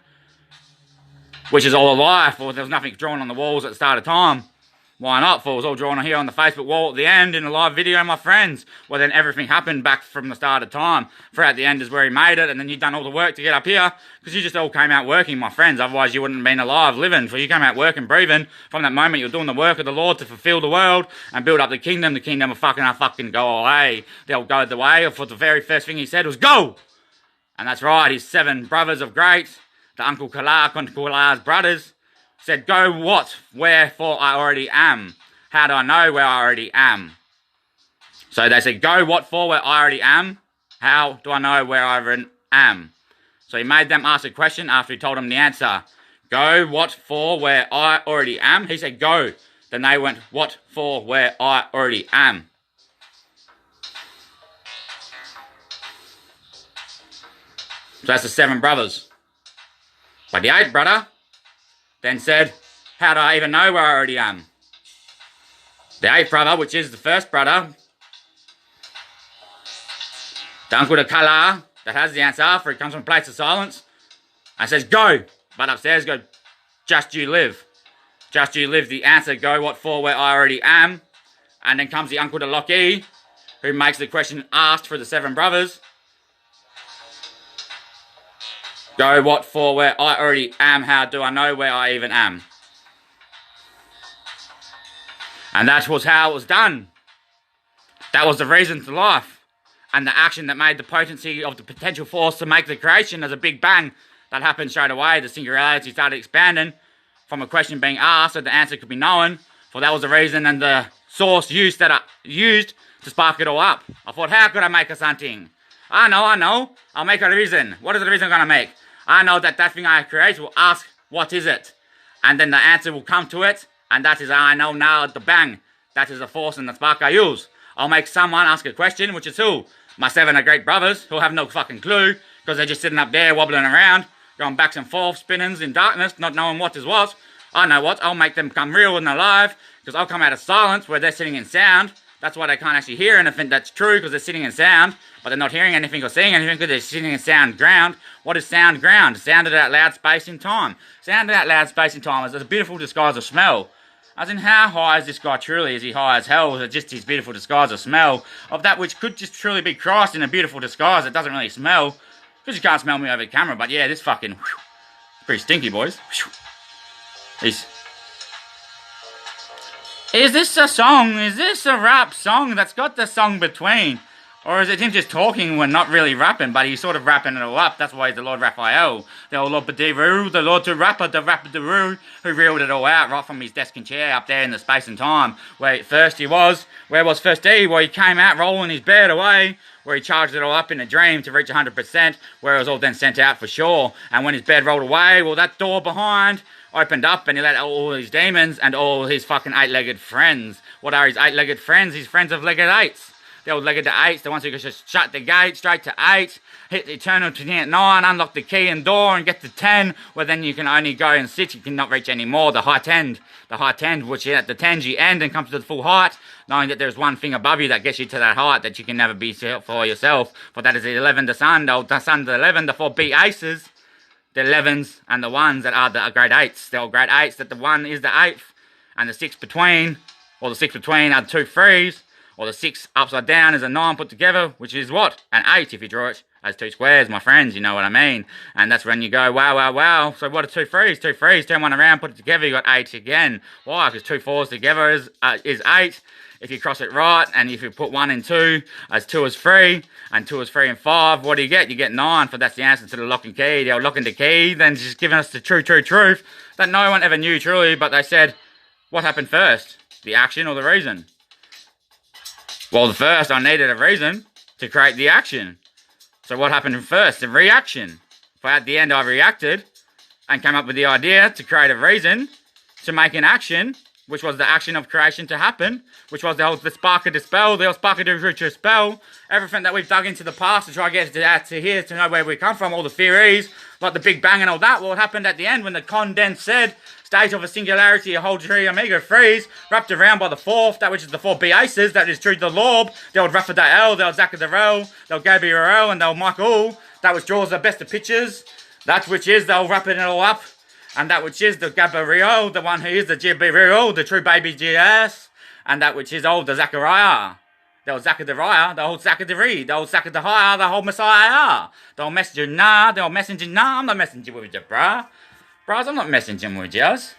which is all a lie, for there was nothing drawn on the walls at the start of time. Why not? For it was all drawn here on the Facebook wall at the end in a live video, my friends. Well, then everything happened back from the start of time. For at the end is where he made it, and then you've done all the work to get up here, because you just all came out working, my friends. Otherwise, you wouldn't have been alive, living. For you came out working, breathing. From that moment, you're doing the work of the Lord to fulfill the world and build up the kingdom. The kingdom will fucking go away. They'll go the way. For the very first thing he said was, go! And that's right, his 7 brothers of great, the Uncle Kala's brothers, said, go what? Wherefore I already am. How do I know where I already am? So they said, go what for where I already am? How do I know where I already am? So he made them ask a question after he told them the answer. Go what for where I already am? He said, go. Then they went, what for where I already am? So that's the 7 brothers. But the 8th brother then said, how do I even know where I already am? The 8th brother, which is the first brother, the uncle to Kala, that has the answer, for he comes from a place of silence, and says, go. But upstairs go, just you live. Just you live, the answer, go what for where I already am. And then comes the uncle to Loki, who makes the question asked for the 7 brothers. Go what for where I already am, how do I know where I even am? And that was how it was done. That was the reason to life. And the action that made the potency of the potential force to make the creation as a big bang. That happened straight away. The singularity started expanding from a question being asked so the answer could be known. For that was the reason and the source used that I used to spark it all up. I thought, how could I make a something? I know. I'll make a reason. What is the reason I'm going to make? I know that thing I create will ask, what is it? And then the answer will come to it. And that is how I know now the bang. That is the force and the spark I use. I'll make someone ask a question, which is who? My 7 are great brothers who have no fucking clue. because they're just sitting up there wobbling around, going backs and forth, spinnings in darkness, not knowing what is what. I know what, I'll make them come real and alive, because I'll come out of silence where they're sitting in sound. That's why they can't actually hear anything that's true, because they're sitting in sound, but they're not hearing anything or seeing anything because they're sitting in sound ground. What is sound ground? Sounded out loud space in time. Sounded out loud space in time is a beautiful disguise of smell. As in, how high is this guy truly? Is he high as hell? Or is it just his beautiful disguise of smell of that which could just truly be Christ in a beautiful disguise that doesn't really smell? Because you can't smell me over the camera, but yeah, this fucking... Whew, pretty stinky, boys. Is this a song? Is this a rap song that's got the song between? Or is it him just talking when not really rapping, but he's sort of rapping it all up? That's why he's the Lord Raphael. The old Lord Badiru, the Lord to Rapper, the Rapper Daru, who reeled it all out right from his desk and chair up there in the space and time. Where first he was, where was first he? Where he came out rolling his bed away, where he charged it all up in a dream to reach 100%, where it was all then sent out for sure. And when his bed rolled away, well, that door behind opened up and he let all his demons and all his fucking 8-legged friends. What are his 8-legged friends? His friends of legged 8s. The old legged to 8s, the ones who could just shut the gate straight to 8, hit the eternal to 9, unlock the key and door and get to 10, where then you can only go and sit, you cannot reach any more. The high 10, which at the 10 you end and comes to the full height, knowing that there's one thing above you that gets you to that height that you can never be for yourself. For that is the 11, the sun, the sun, the 11, the 4 B aces, the 11s and the 1s that are the grade 8s. The old grade 8s, that the 1 is the 8th, and the 6 between, or the 6 between are the 2 3s, or the 6 upside down is a 9 put together, which is what? An 8 if you draw it as 2 squares, my friends, you know what I mean. And that's when you go, wow, wow, wow. So what are 2 3s? 2 3s, turn one around, put it together, you got 8 again. Why? Because 2 4s together is 8. If you cross it right, and if you put 1 and 2, as 2 is 3, and 2 is 3 and 5, what do you get? You get 9, for that's the answer to the lock and key. The old lock and the key, then just giving us the true truth that no one ever knew truly, but they said, what happened first? The action or the reason? Well, first I needed a reason to create the action. So what happened first? The reaction. For at the end I reacted and came up with the idea to create a reason to make an action, which was the action of creation to happen, which was the spark of dispel, the spark of the spell, everything that we've dug into the past to try to get to here, to know where we come from, all the theories, like the Big Bang and all that. Well, what happened at the end when the condensed said, state of a singularity, a whole tree, omega freeze, wrapped around by the 4th, that which is the 4 B aces, that is true to the Lorb, the old Raphael, the old Zacchadarel, the old Gabriel, and the old Michael, that which draws the best of pictures, that which is, they'll wrap it all up, and that which is the Gabriel, the one who is the Gabriel, the true baby GS, and that which is old, the Zachariah, the old Zachariah, the old Zachary, the old Zachariah, the whole Messiah, the old messenger, nah, the old messenger, nah, I'm not messaging with you, bruh. Bros, I'm not messaging with yous.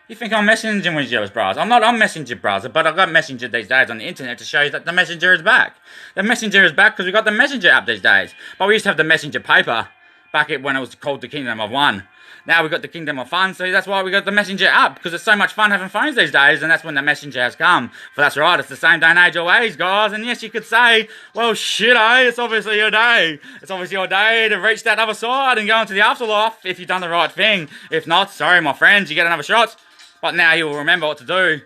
You think I'm messaging with yous, bros? I'm messenger, bros, but I've got Messenger these days on the internet to show you that the Messenger is back. The Messenger is back because we got the Messenger app these days. But we used to have the Messenger paper back when it was called the Kingdom of One. Now we've got the Kingdom of Fun, so that's why we got the Messenger app, because it's so much fun having phones these days, and that's when the Messenger has come. For that's right, it's the same day and age always, guys, and yes, you could say, well, shit, it's obviously your day. It's obviously your day to reach that other side and go into the afterlife if you've done the right thing. If not, sorry, my friends, you get another shot, but now you will remember what to do,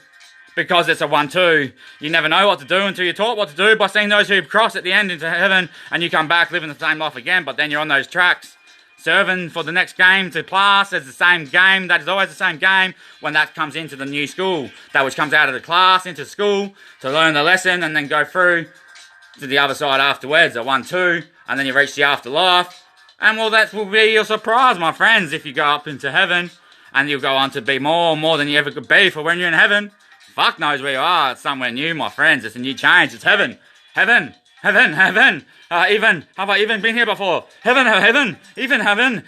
because it's a 1-2. You never know what to do until you're taught what to do by seeing those who cross at the end into heaven, and you come back living the same life again, but then you're on those tracks. Serving for the next game to class as the same game, that is always the same game when that comes into the new school. That which comes out of the class into school to learn the lesson and then go through to the other side afterwards, a 1-2, and then you reach the afterlife. And well, that will be your surprise, my friends, if you go up into heaven and you'll go on to be more than you ever could be. For when you're in heaven, fuck knows where you are. It's somewhere new, my friends. It's a new change. It's heaven. Heaven. Heaven, heaven, have I even been here before? Heaven, even heaven,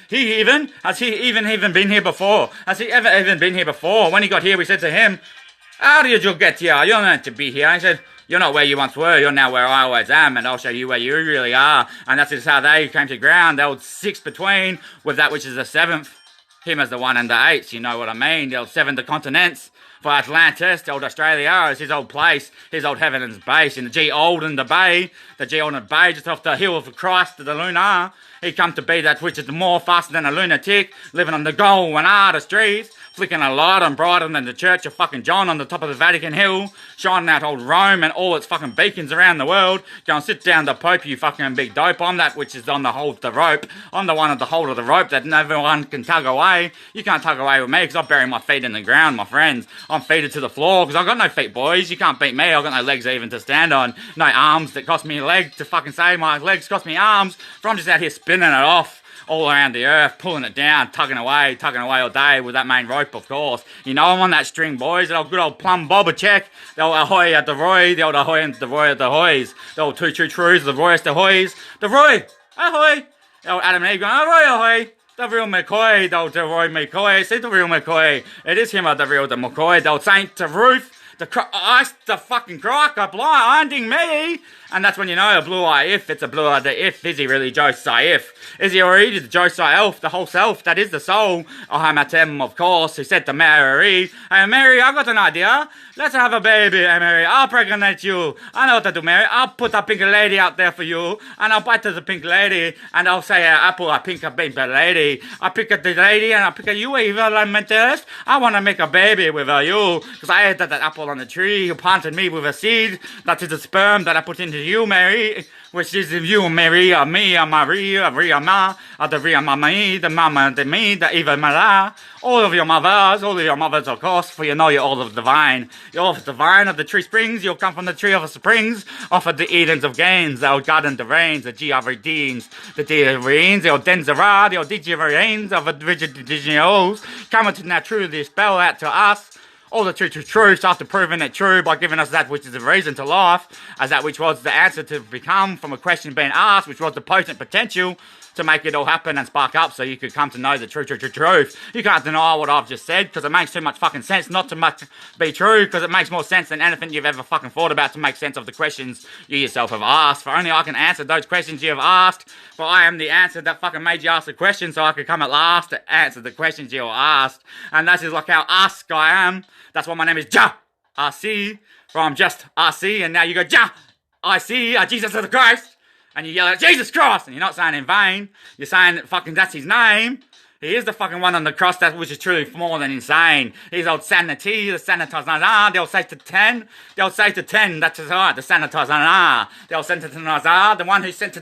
has he even been here before? Has he ever even been here before? When he got here, we said to him, how did you get here? You're meant to be here. He said, you're not where you once were, you're now where I always am, and I'll show you where you really are. And that's just how they came to ground, the old 6 between, with that which is the 7th, him as the 1 and the 8, you know what I mean, the old 7 the continents, For Atlantis, the old Australia, is his old place, his old heaven's base. In the G Olden the Bay, just off the hill of Christ to the lunar. He come to be that which is more faster than a lunatic, living on the gold and artistries, flicking a light on brighter than the Church of fucking John on the top of the Vatican Hill, shining out old Rome and all its fucking beacons around the world. Go and sit down the Pope, you fucking big dope. I'm that which is on the hold of the rope. I'm the one at the hold of the rope that no one can tug away. You can't tug away with me because I bury my feet in the ground, my friends. I'm feeted to the floor because I've got no feet, boys. You can't beat me. I've got no legs even to stand on. No arms that cost me a leg to fucking say my legs cost me arms. For I'm just out here spinning it off all around the earth, pulling it down, tugging away all day with that main rope, of course. You know I'm on that string, boys. That old good old plum bobber check. The old ahoy at the Roy, the old ahoy and the Roy at the hoys. The old Tru3, the Roy at the hoys. The Roy, ahoy. The old Adam and Eve going, ahoy, ahoy. The real McCoy, the old Roy McCoy. See the real McCoy. It is him, the real McCoy. The old Saint to Ruth. The fucking crocker blinding me. And that's when you know a blue eye if it's a blue eye the if. Is he really Joseph? Is he already the Joseph, the whole self that is the soul? Oh, Hamatem, of course, who said to Mary, hey Mary, I got an idea. Let's have a baby, hey Mary. I'll pregnant you. I know what to do, Mary. I'll put a pink lady out there for you. And I'll bite to the pink lady. And I'll say, apple, I pick a pink lady. I pick a the lady and I pick a you, evil lamentus. I want to make a baby with you. Because I ate that apple on the tree. You planted me with a seed. That is the sperm that I put into you, Mary. Which is you, Mary, or me, or Maria, Ria Ma, or the Ria Mama, the Mama, the me, the Eva Mala. All of your mothers, of course, for you know you're all of the vine. You're of the vine of the tree springs, you'll come from the tree of the springs, off of the Edens of Gains, the old garden of rains, the Giaverdeens, the Deareens, the old Denzera, the old Digiverines, of the rigid Digios, coming to now truly spell out to us. All the truths after proving it true by giving us that which is the reason to life, as that which was the answer to become from a question being asked, which was the potent potential to make it all happen and spark up so you could come to know the truth. You can't deny what I've just said because it makes too much fucking sense not to much be true because it makes more sense than anything you've ever fucking thought about to make sense of the questions you yourself have asked. For only I can answer those questions you have asked, for I am the answer that fucking made you ask the question so I could come at last to answer the questions you asked. And that is like how ask I am. That's why my name is Ja RC, from just RC, and now you go Ja I see Jesus is the Christ, and you yell out Jesus Christ, and you're not saying in vain. You're saying that fucking that's his name. He is the fucking one on the cross, that which is truly more than insane. He's old sanity, the sanitizer, they'll say to 10. They'll say to 10, that's right, the sanitizer. They'll sanitizer, the one who sent to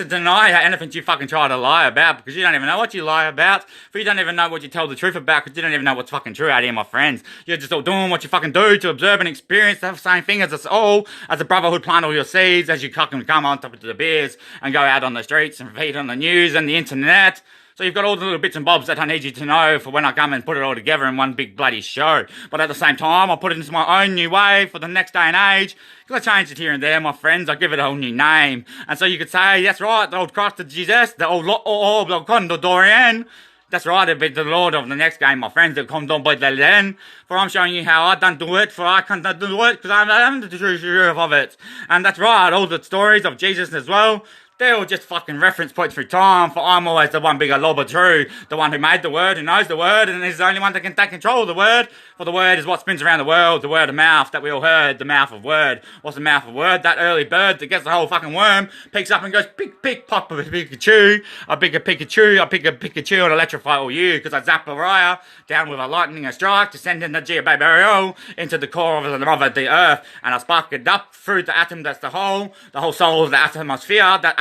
deny anything you fucking try to lie about, because you don't even know what you lie about, for you don't even know what you tell the truth about, because you don't even know what's fucking true out here, my friends. You're just all doing what you fucking do to observe and experience the same thing as us all, as a brotherhood plant all your seeds, as you fucking come on top of the beers, and go out on the streets and feed on the news and the internet. So you've got all the little bits and bobs that I need you to know for when I come and put it all together in one big bloody show. But at the same time, I'll put it into my own new way for the next day and age. Because I change it here and there, my friends. I give it a whole new name. And so you could say, that's right, the old Christ of Jesus, the old Condo Dorian. That's right, it'll be the Lord of the next game, my friends. It'll come down by the then. For I'm showing you how I don't do it, for I can't do it, because I'm the truth of it. And that's right, all the stories of Jesus as well. They're all just fucking reference points through time, for I'm always the one bigger lob of true, the one who made the word, who knows the word, and is the only one that can take control of the word, for the word is what spins around the world, the word of mouth that we all heard, the mouth of word. What's the mouth of word? That early bird that gets the whole fucking worm, picks up and goes, pick, pop a Pikachu, I pick a Pikachu and electrify all you, because I zap Uriah down with a lightning strike to send in the Geobario into the core of the earth, and I spark it up through the atom that's the whole soul of the atmosphere, that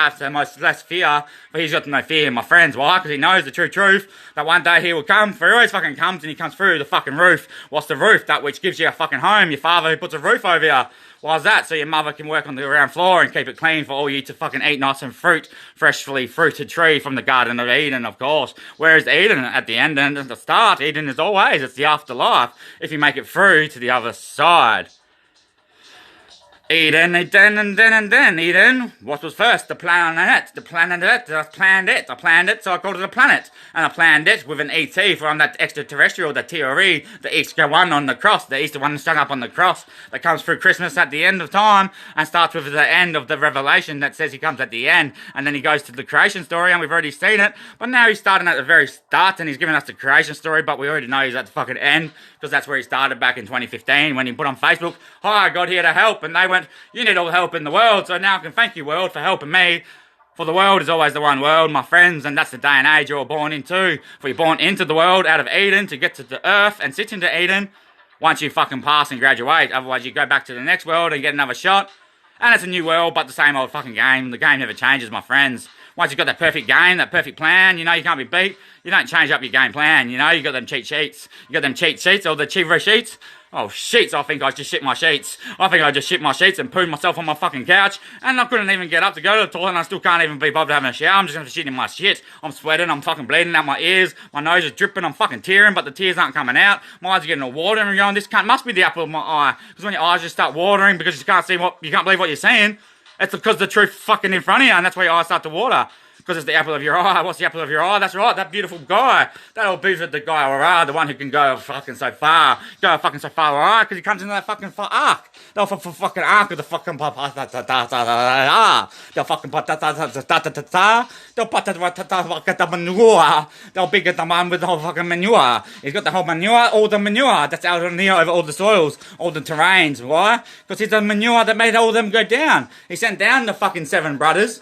less fear, but he's got no fear, my friends. Why? Because he knows the true truth, that one day he will come, for he always fucking comes, and he comes through the fucking roof. What's the roof? That which gives you a fucking home, your father who puts a roof over you. Why's that? So your mother can work on the ground floor and keep it clean for all you to fucking eat nice and freshly fruited tree from the Garden of Eden, of course. Where is Eden at the end and at the start? Eden is always, it's the afterlife, if you make it through to the other side. Eden, and then Eden. What was first? The planet. I planned it, so I called it a planet. And I planned it with an ET from that extraterrestrial, the Tru3, the Easter one on the cross, the Easter one strung up on the cross that comes through Christmas at the end of time and starts with the end of the Revelation that says he comes at the end. And then he goes to the creation story, and we've already seen it. But now he's starting at the very start, and he's giving us the creation story, but we already know he's at the fucking end, because that's where he started back in 2015 when he put on Facebook, "Hi, I got here to help," and they went, "You need all the help in the world, so now I can thank you, world, for helping me. For the world is always the one world, my friends, and that's the day and age you're born into. For you're born into the world out of Eden to get to the earth and sit into Eden once you fucking pass and graduate. Otherwise you go back to the next world and get another shot. And it's a new world, but the same old fucking game. The game never changes, my friends. Once you've got that perfect game, that perfect plan, you know you can't be beat. You don't change up your game plan, you know, you got them cheat sheets. You got them cheat sheets or the cheaper sheets. Oh, sheets, I think I just shit my sheets. I think I just shit my sheets and pooed myself on my fucking couch. And I couldn't even get up to go to the toilet, and I still can't even be bothered having a shower. I'm just gonna shit in my shit. I'm sweating, I'm fucking bleeding out my ears. My nose is dripping, I'm fucking tearing, but the tears aren't coming out. My eyes are getting all water, and I'm going, this cunt must be the apple of my eye. Because when your eyes just start watering because you can't believe what you're seeing, it's because the truth fucking in front of you, and that's why your eyes start to water. Because it's the apple of your eye. What's the apple of your eye? That's right, that beautiful guy. That old beautiful the guy, the one who can go fucking so far. Go fucking so far, alright? Because he comes into that fucking arc. The fucking arc of the fucking the fucking manure. They'll bigger the man with the whole fucking manure. He's got the whole manure, all the manure that's out on here over all the soils, all the terrains. Why? Because he's the manure that made all of them go down. He sent down the fucking 7 brothers,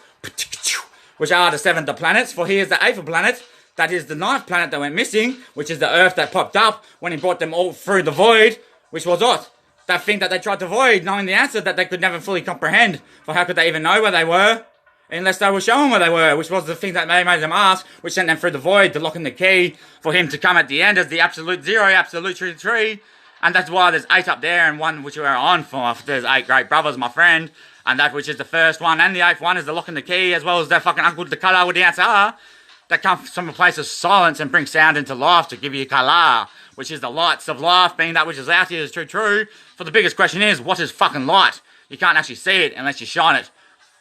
which are the 7th planets, for here's the 8th planet, that is the 9th planet that went missing, which is the Earth that popped up when he brought them all through the void, which was what? That thing that they tried to avoid, knowing the answer that they could never fully comprehend, for how could they even know where they were, unless they were shown where they were, which was the thing that they made them ask, which sent them through the void, the lock and the key, for him to come at the end as the absolute zero, absolute Tru3, and that's why there's 8 up there, and one which we're on for, there's 8 great brothers, my friend. And that which is the first one and the 8th one is the lock and the key, as well as their fucking uncle, the colour with the answer. That comes from a place of silence and bring sound into life to give you colour, which is the lights of life, being that which is out here is true. For the biggest question is, what is fucking light? You can't actually see it unless you shine it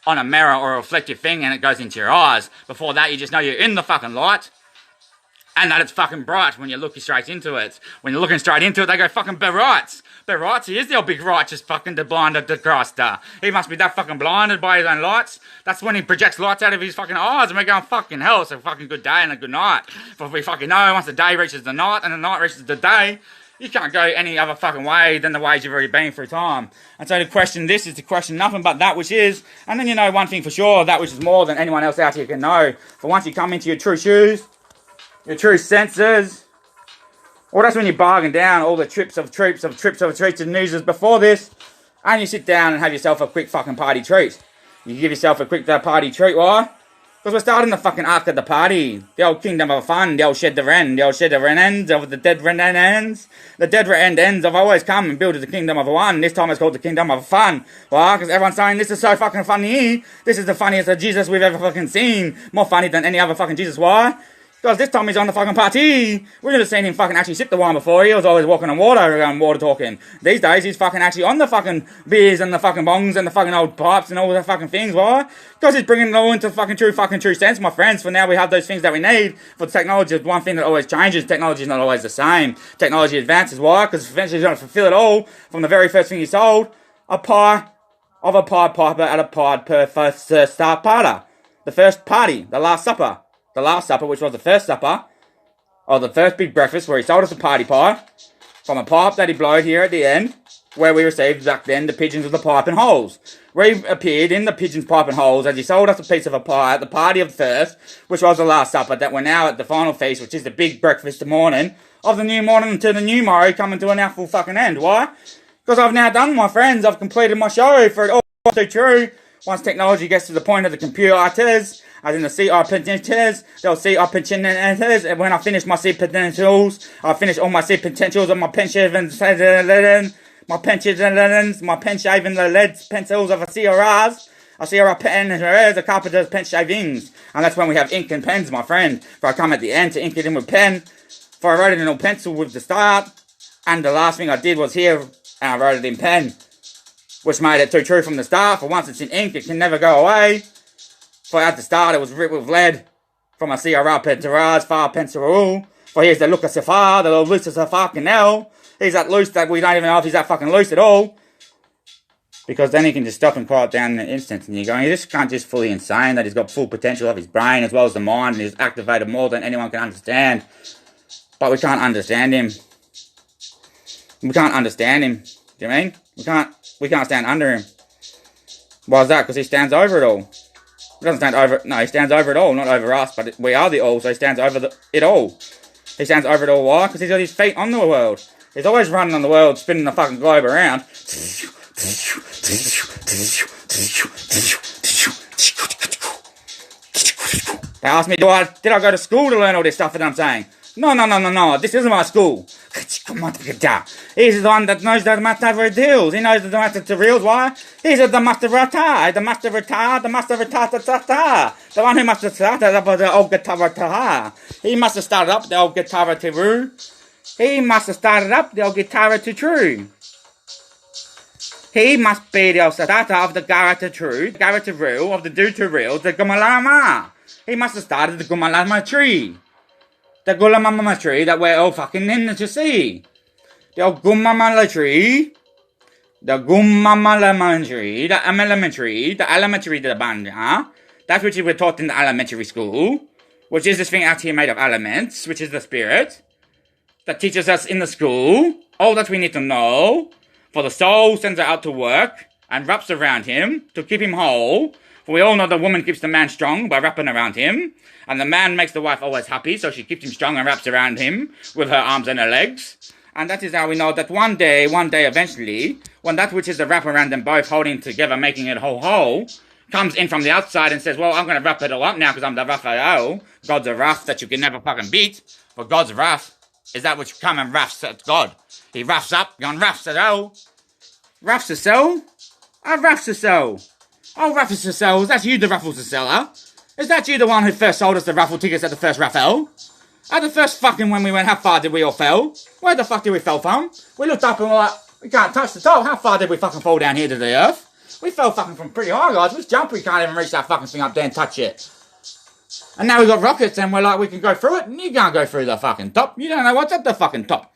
on a mirror or a reflective thing and it goes into your eyes. Before that, you just know you're in the fucking light. And that it's fucking bright when you're looking straight into it. When you're looking straight into it, they go fucking berites. Berites, he is the old big righteous fucking the blinded the Christ. He must be that fucking blinded by his own lights. That's when he projects lights out of his fucking eyes and we're going, fucking hell, it's a fucking good day and a good night. For we fucking know once the day reaches the night and the night reaches the day, you can't go any other fucking way than the ways you've already been through time. And so to question this is to question nothing but that which is. And then you know one thing for sure, that which is more than anyone else out here can know. For once you come into your true shoes, your true senses, well, that's when you bargain down all the trips of treats and nooses before this, and you sit down and have yourself a quick fucking party treat. You give yourself a quick party treat, why? Because we're starting the fucking arc of the party. The old kingdom of fun, the old shed the ends of the dead ren ends. The dead ren ends have always come and built the kingdom of one. This time it's called the kingdom of fun. Why? Because everyone's saying this is so fucking funny. This is the funniest Jesus we've ever fucking seen. More funny than any other fucking Jesus. Why? Because this time he's on the fucking party. We should have seen him fucking actually sip the wine before. He was always walking on water and water talking. These days he's fucking actually on the fucking beers and the fucking bongs and the fucking old pipes and all the fucking things. Why? Because he's bringing it all into fucking true sense, my friends. For now we have those things that we need. For technology is one thing that always changes. Technology is not always the same. Technology advances. Why? Because eventually he's going to fulfill it all from the very first thing he sold. A pie of a Pied Piper at a Pied per first star parter. The first party. The Last Supper. The Last Supper, which was the first supper, or the first big breakfast, where he sold us a party pie, from a pipe that he blowed here at the end, where we received back then the pigeons of the pipe and holes. Reappeared in the pigeons' pipe and holes as he sold us a piece of a pie at the party of the first, which was the Last Supper, that we're now at the final feast, which is the big breakfast morning, of the new morning to the new morrow coming to an now full fucking end. Why? Because I've now done, my friends, I've completed my show for it all so true. Once technology gets to the point of the computer artists, as in the CR potentials, they'll CR potentials, and when I finish my C potentials, I finish all my C potentials on my penshaven, my penshaven lead pencils of a CRRs, a CR pen, a carpenter's pen shavings, and that's when we have ink and pens, my friend, for I come at the end to ink it in with pen, for I wrote it in a pencil with the start, and the last thing I did was here, and I wrote it in pen. which made it too true from the start. For once it's in ink, it can never go away. For at the start it was written with lead. From a Sierra Penteraz, far Penserul. For here's the look of Safar, the loose as a fucking hell. He's that loose that we don't even know if he's that fucking loose at all. Because then he can just stop and quiet down in an instant. And you're going, he just can't just fully insane, that he's got full potential of his brain as well as the mind, and he's activated more than anyone can understand. But we can't understand him. We can't understand him. Do you know what I mean? We can't stand under him. Why is that? Because he stands over it all. He doesn't stand over, no, he stands over it all, not over us, but we are the all, so he stands over it all. He stands over it all, why? Because he's got his feet on the world. He's always running on the world, spinning the fucking globe around. They asked me, did I go to school to learn all this stuff that I'm saying? No, this isn't my school. He's the one that knows the matter deals. He knows the matter reals. Why? He's the master rata, the master rata, the master rata, the one who must have started up the old guitar. He must have started up the old guitar Tru3. He must have started up the old guitar Tru3. He must be the starter of the Garata Tru, Garata Real, of the Do to Real, the Gumalama. He must have started the Gumalama tree. The Gulamama tree that we're all fucking in to see. The old Gumamala tree. The Gumamala tree. The elementary. The elementary the banda. That's which we're taught in the elementary school. Which is this thing out here made of elements. Which is the spirit. That teaches us in the school. All that we need to know. For the soul sends her out to work. And wraps around him. To keep him whole. For we all know the woman keeps the man strong by wrapping around him. And the man makes the wife always happy, so she keeps him strong and wraps around him with her arms and her legs. And that is how we know that one day, eventually, when that which is the wrap around them both holding together, making it whole, comes in from the outside and says, well, I'm going to wrap it all up now because I'm the Raphael. God's a wrath that you can never fucking beat. For God's wrath is that which come and wraths at God. He wraths up, and wraths it all. Wraths the soul? I wraths the soul. Oh, raffles the cells, that's you the raffles the seller. Is that you the one who first sold us the raffle tickets at the first raffle? At the first fucking when we went, how far did we all fell? Where the fuck did we fell from? We looked up and we're like, we can't touch the top. How far did we fucking fall down here to the earth? We fell fucking from pretty high, guys. We jump, we can't even reach that fucking thing up there and touch it. And now we got rockets and we're like, we can go through it, and you can't go through the fucking top. You don't know what's at the fucking top.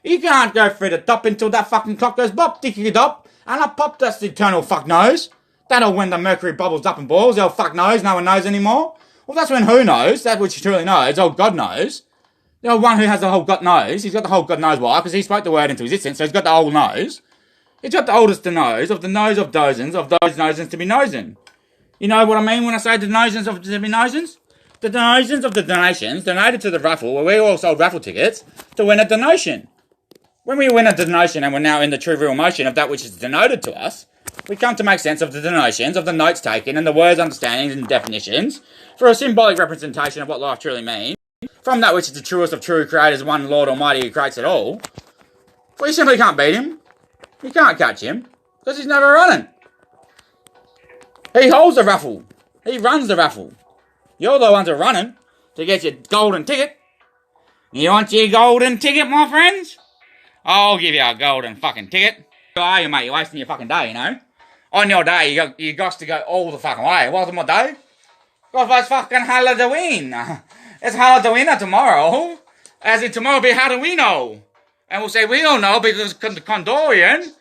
You can't go through the top until that fucking clock goes bop, dicky dop, and I pop, that's the eternal fuck knows. That'll when the mercury bubbles up and boils, the old fuck knows, no one knows anymore. Well, that's when who knows, that which truly knows, old God knows. The old one who has the whole God knows, he's got the whole God knows why, because he spoke the word into existence, so he's got the whole knows. He's got the oldest to knows, of the nose of dozens, of those nosens to be nosing. You know what I mean when I say the nosens of to be nosens? The donations of the donations donated to the raffle, where we all sold raffle tickets, to win a donation. When we win a donation and we're now in the true real motion of that which is denoted to us, we come to make sense of the donations, of the notes taken, and the words, understandings, and definitions, for a symbolic representation of what life truly means, from that which is the truest of true creators, one Lord Almighty who creates it all. Well, you simply can't beat him. You can't catch him, because he's never running. He holds the raffle. He runs the raffle. You're the ones who are running to get your golden ticket. You want your golden ticket, my friends? I'll give you a golden fucking ticket. Who are you, mate? You're wasting your fucking day, you know? On your day, you got to go all the fucking way. What's my day? Because it's fucking Halloween. It's Halloween tomorrow. As in tomorrow be Halloween. And we'll say we all know because the Condorian,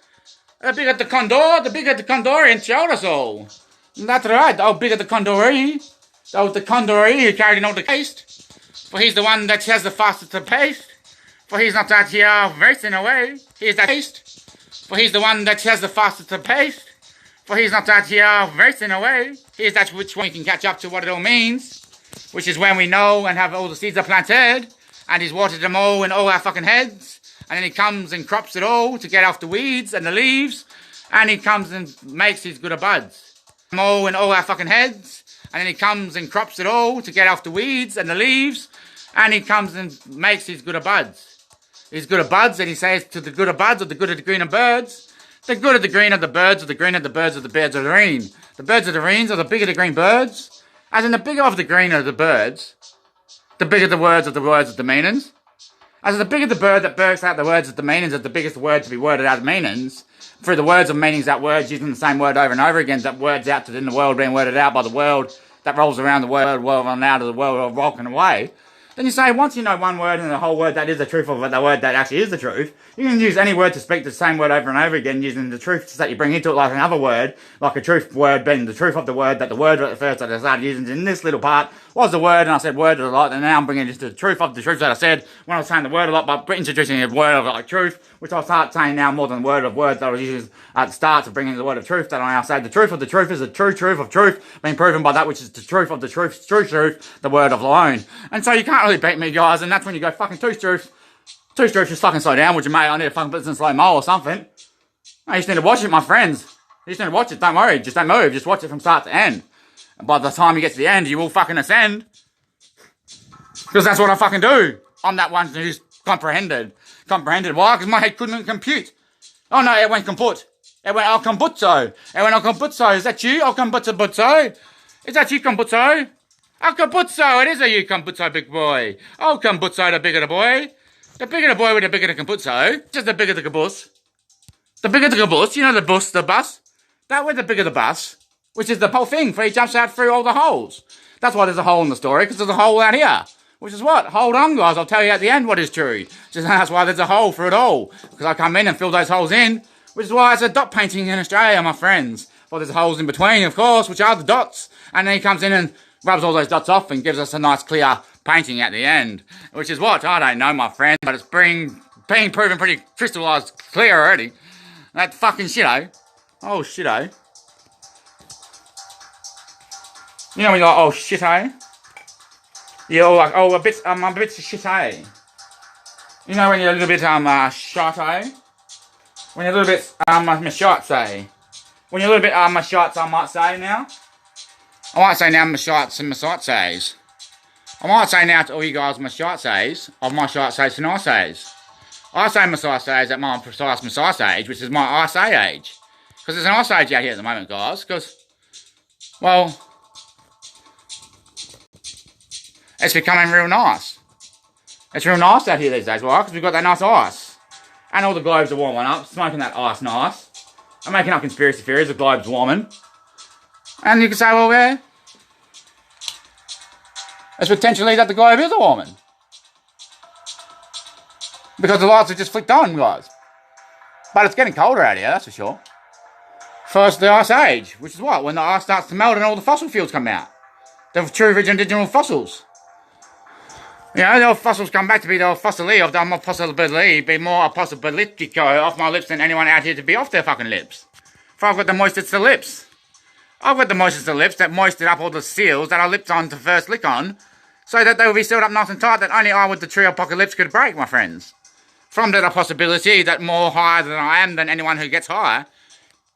the bigger the Condor, the bigger the Condorian showed us all. That's right. Oh, bigger the Condori. So the Condori who carried all the taste. For he's the one that has the fastest pace. For he's not out here racing away. He's that taste. For he's the one that has the fastest pace. For he's not out here racing away. He's that which one can catch up to what it all means. Which is when we know and have all the seeds are planted. And he's watered them all in all our fucking heads. And then he comes and crops it all to get off the weeds and the leaves. And he comes and makes his good buds. Them all in all our fucking heads. And then he comes and crops it all to get off the weeds and the leaves. And he comes and makes his good buds. His good buds, and he says to the good of buds or the good of the green of birds. The good of the green of the birds or the green of the birds or the birds of the green. The birds of the greens are the bigger the green birds. As in the bigger of the green of the birds. The bigger the words of the meanings. As the bigger the bird that bursts out the words of the meanings of the biggest word to be worded out of meanings, through the words of meanings that words using the same word over and over again, that words out to in the world being worded out by the world that rolls around the world and out of the world walking away. Then you say, once you know one word and the whole word that is the truth of the word that actually is the truth, you can use any word to speak the same word over and over again, using the truth that you bring into it like another word, like a truth word being the truth of the word, that the word at first that I started using in this little part was the word, and I said word a lot, and now I'm bringing just the truth of the truth that I said when I was saying the word a lot, but introducing a word of like truth, which I'll start saying now more than the word of words that I was using at the start of bringing the word of truth, that I now say the truth of the truth is the true truth of truth, being proven by that which is the truth of the truth, true truth, the word of alone. And so you can't really beat me, guys, and that's when you go fucking two truths, just fucking slow down, would you, mate? I need a fucking business slow-mo or something. No, you just need to watch it, my friends. You just need to watch it, don't worry, just don't move, just watch it from start to end. And by the time you get to the end, you will fucking ascend. Because that's what I fucking do. I'm that one who's comprehended. Comprehended, why? Because my head couldn't compute. Oh no, it went comput. It went al computso. It went al computso. Is that you? Al computso. Is that you, computso? Al computso. It is a you, computso, big boy. Oh, computso, the bigger the boy. The bigger the boy with the bigger the computso. Just the bigger the caboose. The bigger the caboose. You know the bus. That with the bigger the bus. Which is the whole thing, for he jumps out through all the holes. That's why there's a hole in the story, because there's a hole out here. Which is what? Hold on, guys, I'll tell you at the end what is true. Just that's why there's a hole through it all. Because I come in and fill those holes in. Which is why it's a dot painting in Australia, my friends. Well, there's holes in between, of course, which are the dots. And then he comes in and rubs all those dots off and gives us a nice clear painting at the end. Which is what? I don't know, my friend, but it's being proven pretty crystallised clear already. That fucking shit-o. Oh, shit-o. You know when you're like, oh shit, eh? You're like, oh, I'm a bit shit, eh? You know when you're a little bit, shot, eh? When you're a little bit, my shots, eh? When you're a little bit, my shots, I might say now. I might say now my shots and my sight says. I might say now to all you guys my shot says, of my shot says and I says. I say my sight says at my precise Messiah age, which is my I say age. Because there's an ice age out here at the moment, guys, because, well, it's becoming real nice. It's real nice out here these days, why? Because we've got that nice ice. And all the globes are warming up, smoking that ice nice. I'm making up conspiracy theories, the globe's warming. And you can say, well, yeah, it's potentially that the globe is warming. Because the lights are just flicked on, guys. But it's getting colder out here, that's for sure. First, the ice age, which is what? When the ice starts to melt and all the fossil fuels come out. The true original fossils. You know, the old fossils come back to be the old fossily of the more possibility, be more possibilitico off my lips than anyone out here to be off their fucking lips. For I've got the moistest of lips. I've got the moistest of lips that moisted up all the seals that I lipped on to first lick on, so that they will be sealed up nice and tight that only I with the true apocalypse could break, my friends. From that possibility that more higher than I am than anyone who gets higher,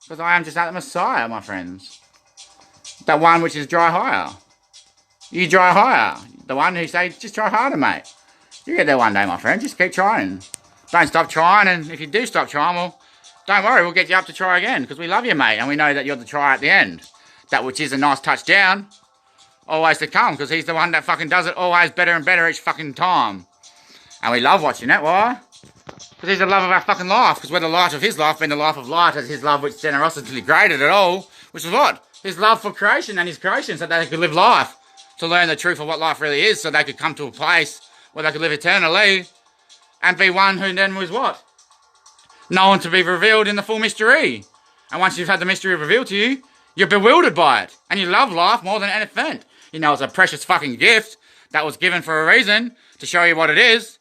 because I am just that Messiah, my friends. That one which is dry higher. You dry higher. The one who say, just try harder, mate. You get there one day, my friend. Just keep trying. Don't stop trying, and if you do stop trying, well, don't worry, we'll get you up to try again, because we love you, mate, and we know that you're the try at the end. That which is a nice touchdown, always to come, because he's the one that fucking does it always better and better each fucking time. And we love watching that, why? Because he's the love of our fucking life, because we're the light of his life, being the life of light, as his love which generosity graded it all, which is what? His love for creation and his creation, so that they could live life. To learn the truth of what life really is, so they could come to a place where they could live eternally and be one who then was what? Known to be revealed in the full mystery. And once you've had the mystery revealed to you, you're bewildered by it. And you love life more than anything. You know, it's a precious fucking gift that was given for a reason, to show you what it is.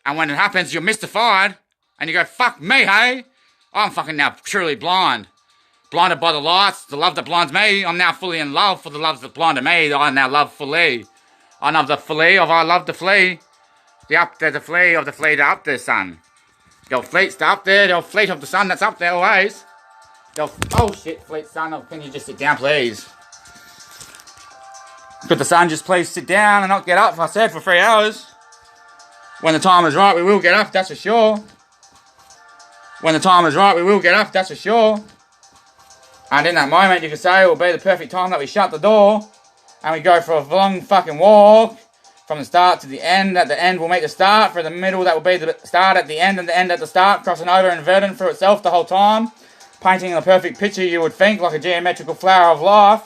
And when it happens, you're mystified. And you go, fuck me, hey? I'm fucking now truly blind. Blinded by the lights, the love that blinds me. I'm now fully in love for the love that blinded me. I now love fully. I love the fully of I love the flea. The up there, the flea of the flea to up there, son. The old fleet's up there, the old fleet of the sun that's up there always. Oh shit, fleet son, oh, can you just sit down, please? Could the sun just please sit down and not get up, I said, for 3 hours? When the time is right, we will get up, that's for sure. When the time is right, we will get up, that's for sure. And in that moment, you could say it will be the perfect time that we shut the door and we go for a long fucking walk From the start to the end. At the end will meet the start. For the middle, that will be the start at the end, and the end at the start, crossing over and inverting through itself the whole time. Painting the perfect picture, you would think, like a geometrical flower of life.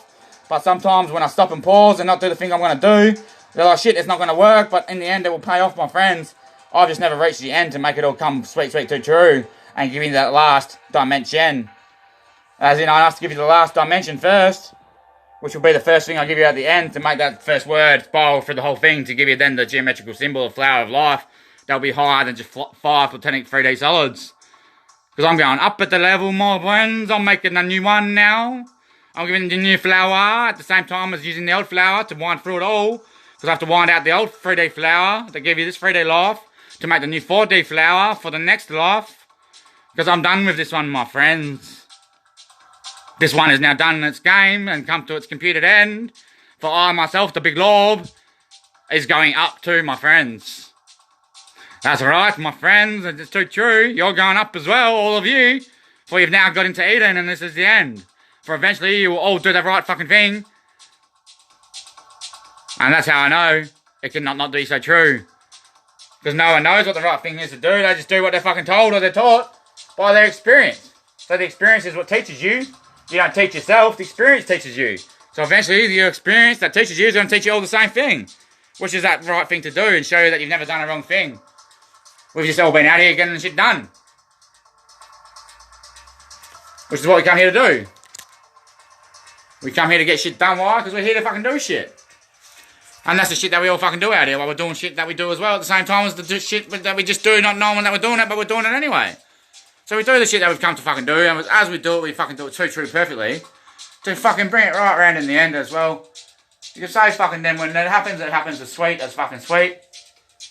But sometimes when I stop and pause and not do the thing I'm going to do, they're like, shit, it's not going to work. But in the end, it will pay off, my friends. I've just never reached the end to make it all come sweet, sweet, too true. And give you that last dimension. As in, I have to give you the last dimension first. Which will be the first thing I give you at the end to make that first word spiral through the whole thing to give you then the geometrical symbol of flower of life. That'll be higher than just 5 platonic 3D solids. Because I'm going up at the level, my friends. I'm making a new one now. I'm giving the new flower at the same time as using the old flower to wind through it all. Because I have to wind out the old 3D flower to give you this 3D life. To make the new 4D flower for the next life. Because I'm done with this one, my friends. This one is now done in its game and come to its computed end. For I, myself, the big lord, is going up too, my friends. That's right, my friends, it's too true. You're going up as well, all of you. For you've now got into Eden and this is the end. For eventually you will all do the right fucking thing. And that's how I know it cannot not be so true. Because no one knows what the right thing is to do. They just do what they're fucking told or they're taught by their experience. So the experience is what teaches you. You don't teach yourself, the experience teaches you. So eventually, your experience that teaches you is going to teach you all the same thing. Which is that right thing to do and show you that you've never done a wrong thing. We've just all been out here getting shit done. Which is what we come here to do. We come here to get shit done, why? Because we're here to fucking do shit. And that's the shit that we all fucking do out here, while we're doing shit that we do as well at the same time as the shit that we just do, not knowing that we're doing it, but we're doing it anyway. So we do the shit that we've come to fucking do, and as we do it, we fucking do it true perfectly. To fucking bring it right around in the end as well. You can say fucking then when it happens as sweet as fucking sweet.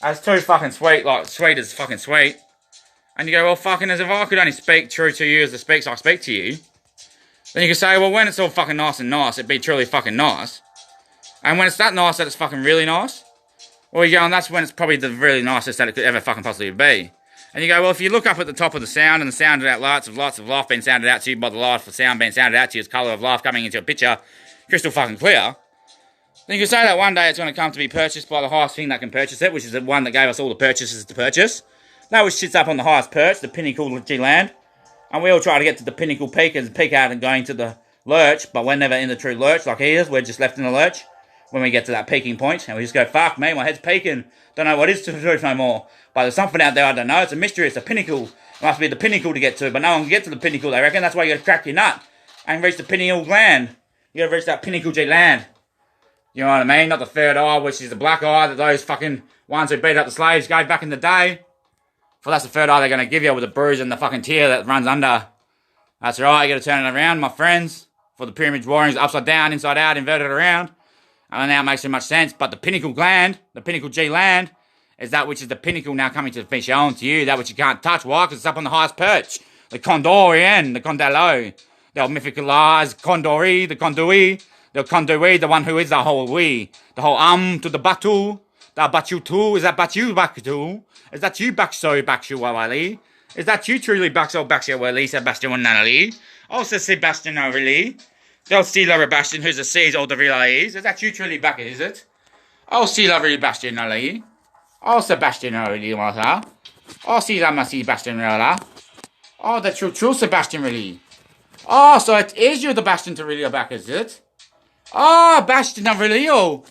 As too fucking sweet, like sweet as fucking sweet. And you go, well fucking as if I could only speak true to you as the speaks I speak to you. Then you can say, well when it's all fucking nice and nice, it'd be truly fucking nice. And when it's that nice that it's fucking really nice, well you go, and that's when it's probably the really nicest that it could ever fucking possibly be. And you go, well, if you look up at the top of the sound and the sounded out lights of life being sounded out to you by the light for sound being sounded out to you as colour of life coming into a picture, crystal fucking clear, then you can say that one day it's going to come to be purchased by the highest thing that can purchase it, which is the one that gave us all the purchases to purchase. That which sits up on the highest perch, the pinnacle G-land. And we all try to get to the pinnacle peak and peek out and going to the lurch, but we're never in the true lurch like he is. We're just left in the lurch when we get to that peaking point, and we just go, fuck me, my head's peaking. Don't know what is the truth no more. But there's something out there I don't know. It's a mystery. It's a pinnacle. It must be the pinnacle to get to. But no one can get to the pinnacle, they reckon. That's why you got to crack your nut and reach the pineal gland. You got to reach that pinnacle G land. You know what I mean? Not the third eye, which is the black eye that those fucking ones who beat up the slaves gave back in the day. For that's the third eye they're going to give you with the bruise and the fucking tear that runs under. That's right. You got to turn it around, my friends. For the pyramid drawings, upside down, inside out, inverted around. And now it makes so much sense. But the pinnacle gland, the pinnacle G land, is that which is the pinnacle now coming to be shown to you, that which you can't touch. Why? Because it's up on the highest perch. The Condorian, the Condalo, the mythicalized Condori, the Condui, the one who is the whole we, the whole to the Batu, the Batu too. Is that Batu Batu? Is that you Bakso Bakshawali? Is that you truly Bakso Bakshawali, Sebastian Nally? Also Sebastian O'Reilly. They'll see Laura Bastion, who's the C's all the relays. Is that you truly back, is it? Oh, see Laura Bastion Ali. Oh, Sebastian O'Reilly, Martha. Oh, see Lama Sebastian Rella. Oh, the true Sebastian really. Oh, so it is you, the Bastion to really back, is it? Oh, Bastion of Relio.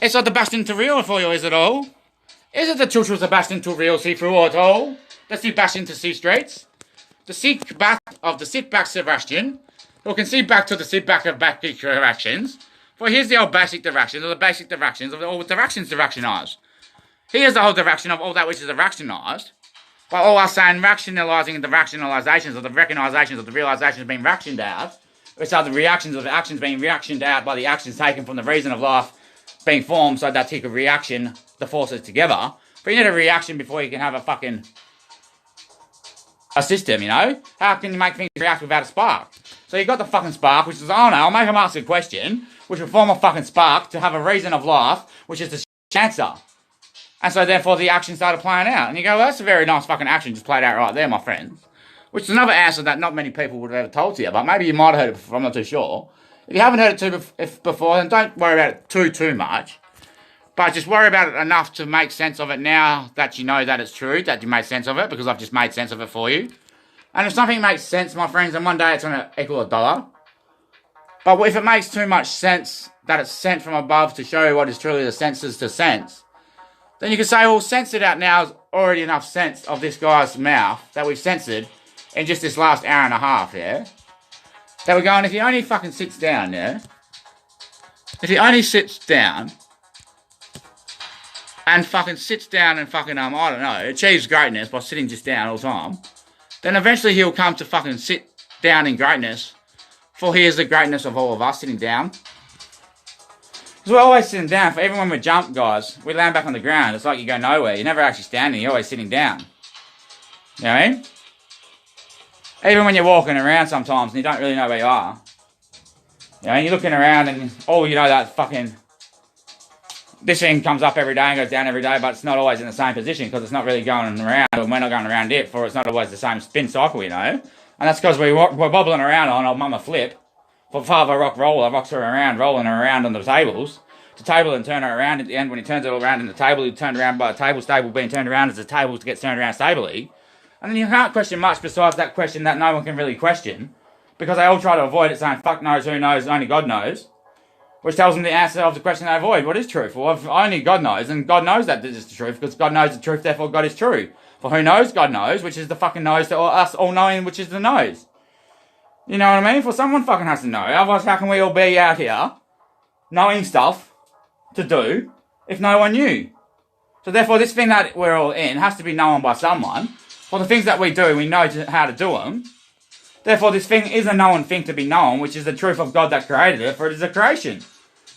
It's not the Bastion to real for you, is it all? Is it the true Sebastian to real see through at all? The Sebastian to see straights? The seat back of the sit back Sebastian, who can see back to the sit back of back directions. For here's the old basic directions, or the basic directions of the all directions directionized. Here's the whole direction of all that which is directionized. By all us saying rationalizing the rationalizations, or the recognizations of the realizations being reactioned out, which are the reactions of the actions being reactioned out by the actions taken from the reason of life being formed, so that take a reaction, the forces together. But you need a reaction before you can have a system, you know? How can you make things react without a spark? So you got the fucking spark, which is, oh no, I'll make them ask a question, which will form a fucking spark to have a reason of life, which is the answer. And so therefore the action started playing out. And you go, well, that's a very nice fucking action just played out right there, my friends. Which is another answer that not many people would have ever told to you, but maybe you might have heard it before, I'm not too sure. If you haven't heard it before, then don't worry about it too much. But just worry about it enough to make sense of it now that you know that it's true, that you made sense of it, because I've just made sense of it for you. And if something makes sense, my friends, then one day it's going to equal $1. But if it makes too much sense that it's sent from above to show you what is truly the senses to sense, then you can say, well, censored out now is already enough sense of this guy's mouth that we've censored in just this last hour and a half, yeah? That we're going, if he only fucking sits down, yeah? If he only sits down and fucking sits down and fucking, I don't know, achieves greatness by sitting just down all the time, then eventually he'll come to fucking sit down in greatness, for he is the greatness of all of us sitting down. Because we're always sitting down. For even when we jump, guys, we land back on the ground. It's like you go nowhere. You're never actually standing. You're always sitting down. You know what I mean? Even when you're walking around sometimes and you don't really know where you are. You know, you're looking around and, oh, you know that fucking... This thing comes up every day and goes down every day, but it's not always in the same position because it's not really going around, and we're not going around it, for it's not always the same spin cycle, you know. And that's because we're bobbling around on old mama flip. For Father Rock roller, rocks her around, rolling her around on the tables. To table and turn her around at the end. When he turns it all around in the table, he turned around by a table stable being turned around as the table gets turned around stably. And then you can't question much besides that question that no one can really question. Because they all try to avoid it saying, fuck knows, who knows, only God knows. Which tells them the answer of the question they avoid. What is truth? Well, if only God knows, and God knows that this is the truth, because God knows the truth, therefore God is true. For who knows? God knows, which is the fucking nose to us all knowing, which is the nose. You know what I mean? For someone fucking has to know. Otherwise, how can we all be out here knowing stuff to do if no one knew? So therefore, this thing that we're all in has to be known by someone. For the things that we do, we know how to do them. Therefore, this thing is a known thing to be known, which is the truth of God that created it, for it is a creation.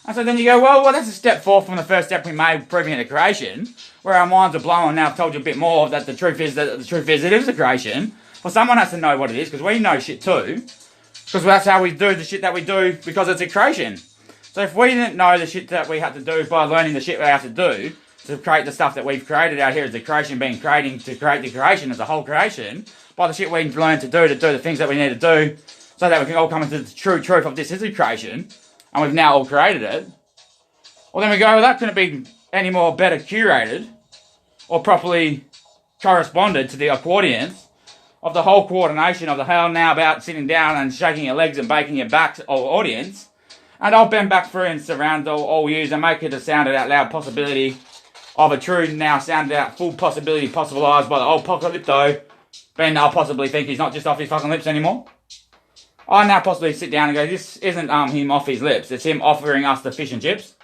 And so then you go, well, that's a step forth from the first step we made, proving it a creation, where our minds are blown. Now I've told you a bit more that the truth is it is a creation. Well, someone has to know what it is, because we know shit too. Because that's how we do the shit that we do, because it's a creation. So if we didn't know the shit that we had to do by learning the shit we have to do to create the stuff that we've created out here as the creation, to create the creation as a whole creation, by the shit we've learned to do the things that we need to do, so that we can all come into the true truth of this is a creation, and we've now all created it, well then we go, well, that couldn't be any more better curated, or properly corresponded to the accordions of the whole coordination of the hell now about sitting down and shaking your legs and baking your back, all audience. And I'll bend back through and surround all yous and make it a sounded out loud possibility of a true now sounded out full possibility possibilized by the old apocalypto. Ben, I'll possibly think he's not just off his fucking lips anymore. I now possibly sit down and go, this isn't him off his lips, it's him offering us the fish and chips.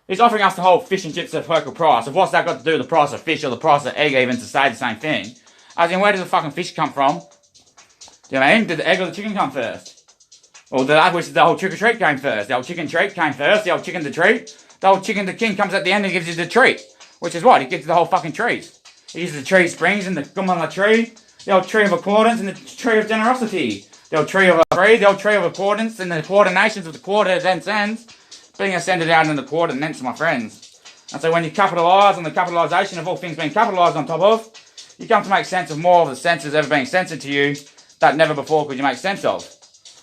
He's offering us the whole fish and chips at local price. Of what's that got to do with the price of fish or the price of egg even to say the same thing? As in, where did the fucking fish come from? Do you know what I mean? Did the egg or the chicken come first? Or the whole trick-or-treat came first. The old chicken treat came first. The old chicken to treat. The old chicken to king comes at the end and gives you the treat. Which is what? He gives you the whole fucking trees. He uses the tree springs and the gumala tree. The old tree of accordance and the tree of generosity. The old tree of free. The old tree of accordance and the coordinations of the quarter then sends. Being ascended out in the coordinates, my friends. And so when you capitalise on the capitalisation of all things being capitalised on top of, you come to make sense of more of the senses ever being censored to you that never before could you make sense of.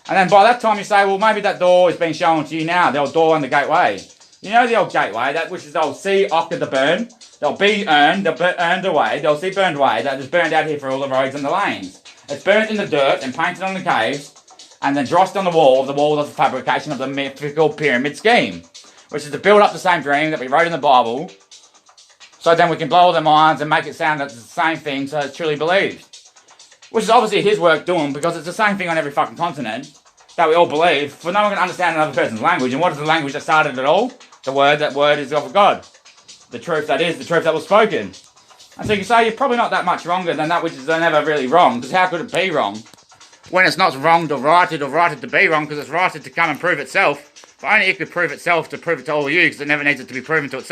And then by that time you say, well, maybe that door is being shown to you now, the old door and the gateway. You know the old gateway, that which is they'll see after the burn, they'll be earned, they'll be earned away, they'll see burned away, that is burned out here for all the roads and the lanes. It's burnt in the dirt and painted on the caves, and then drossed on the wall of the fabrication of the mythical pyramid scheme, which is to build up the same dream that we wrote in the Bible, so then we can blow all their minds and make it sound that it's the same thing so it's truly believed. Which is obviously his work doing, because it's the same thing on every fucking continent that we all believe, for no one can understand another person's language. And what is the language that started it all? The word, that word is of God. The truth that is, the truth that was spoken. And so you can say you're probably not that much wronger than that which is never really wrong, because how could it be wrong? When it's not wronged or righted to be wrong, because it's righted to come and prove itself. But only it could prove itself to prove it to all you, because it never needs it to be proven to itself.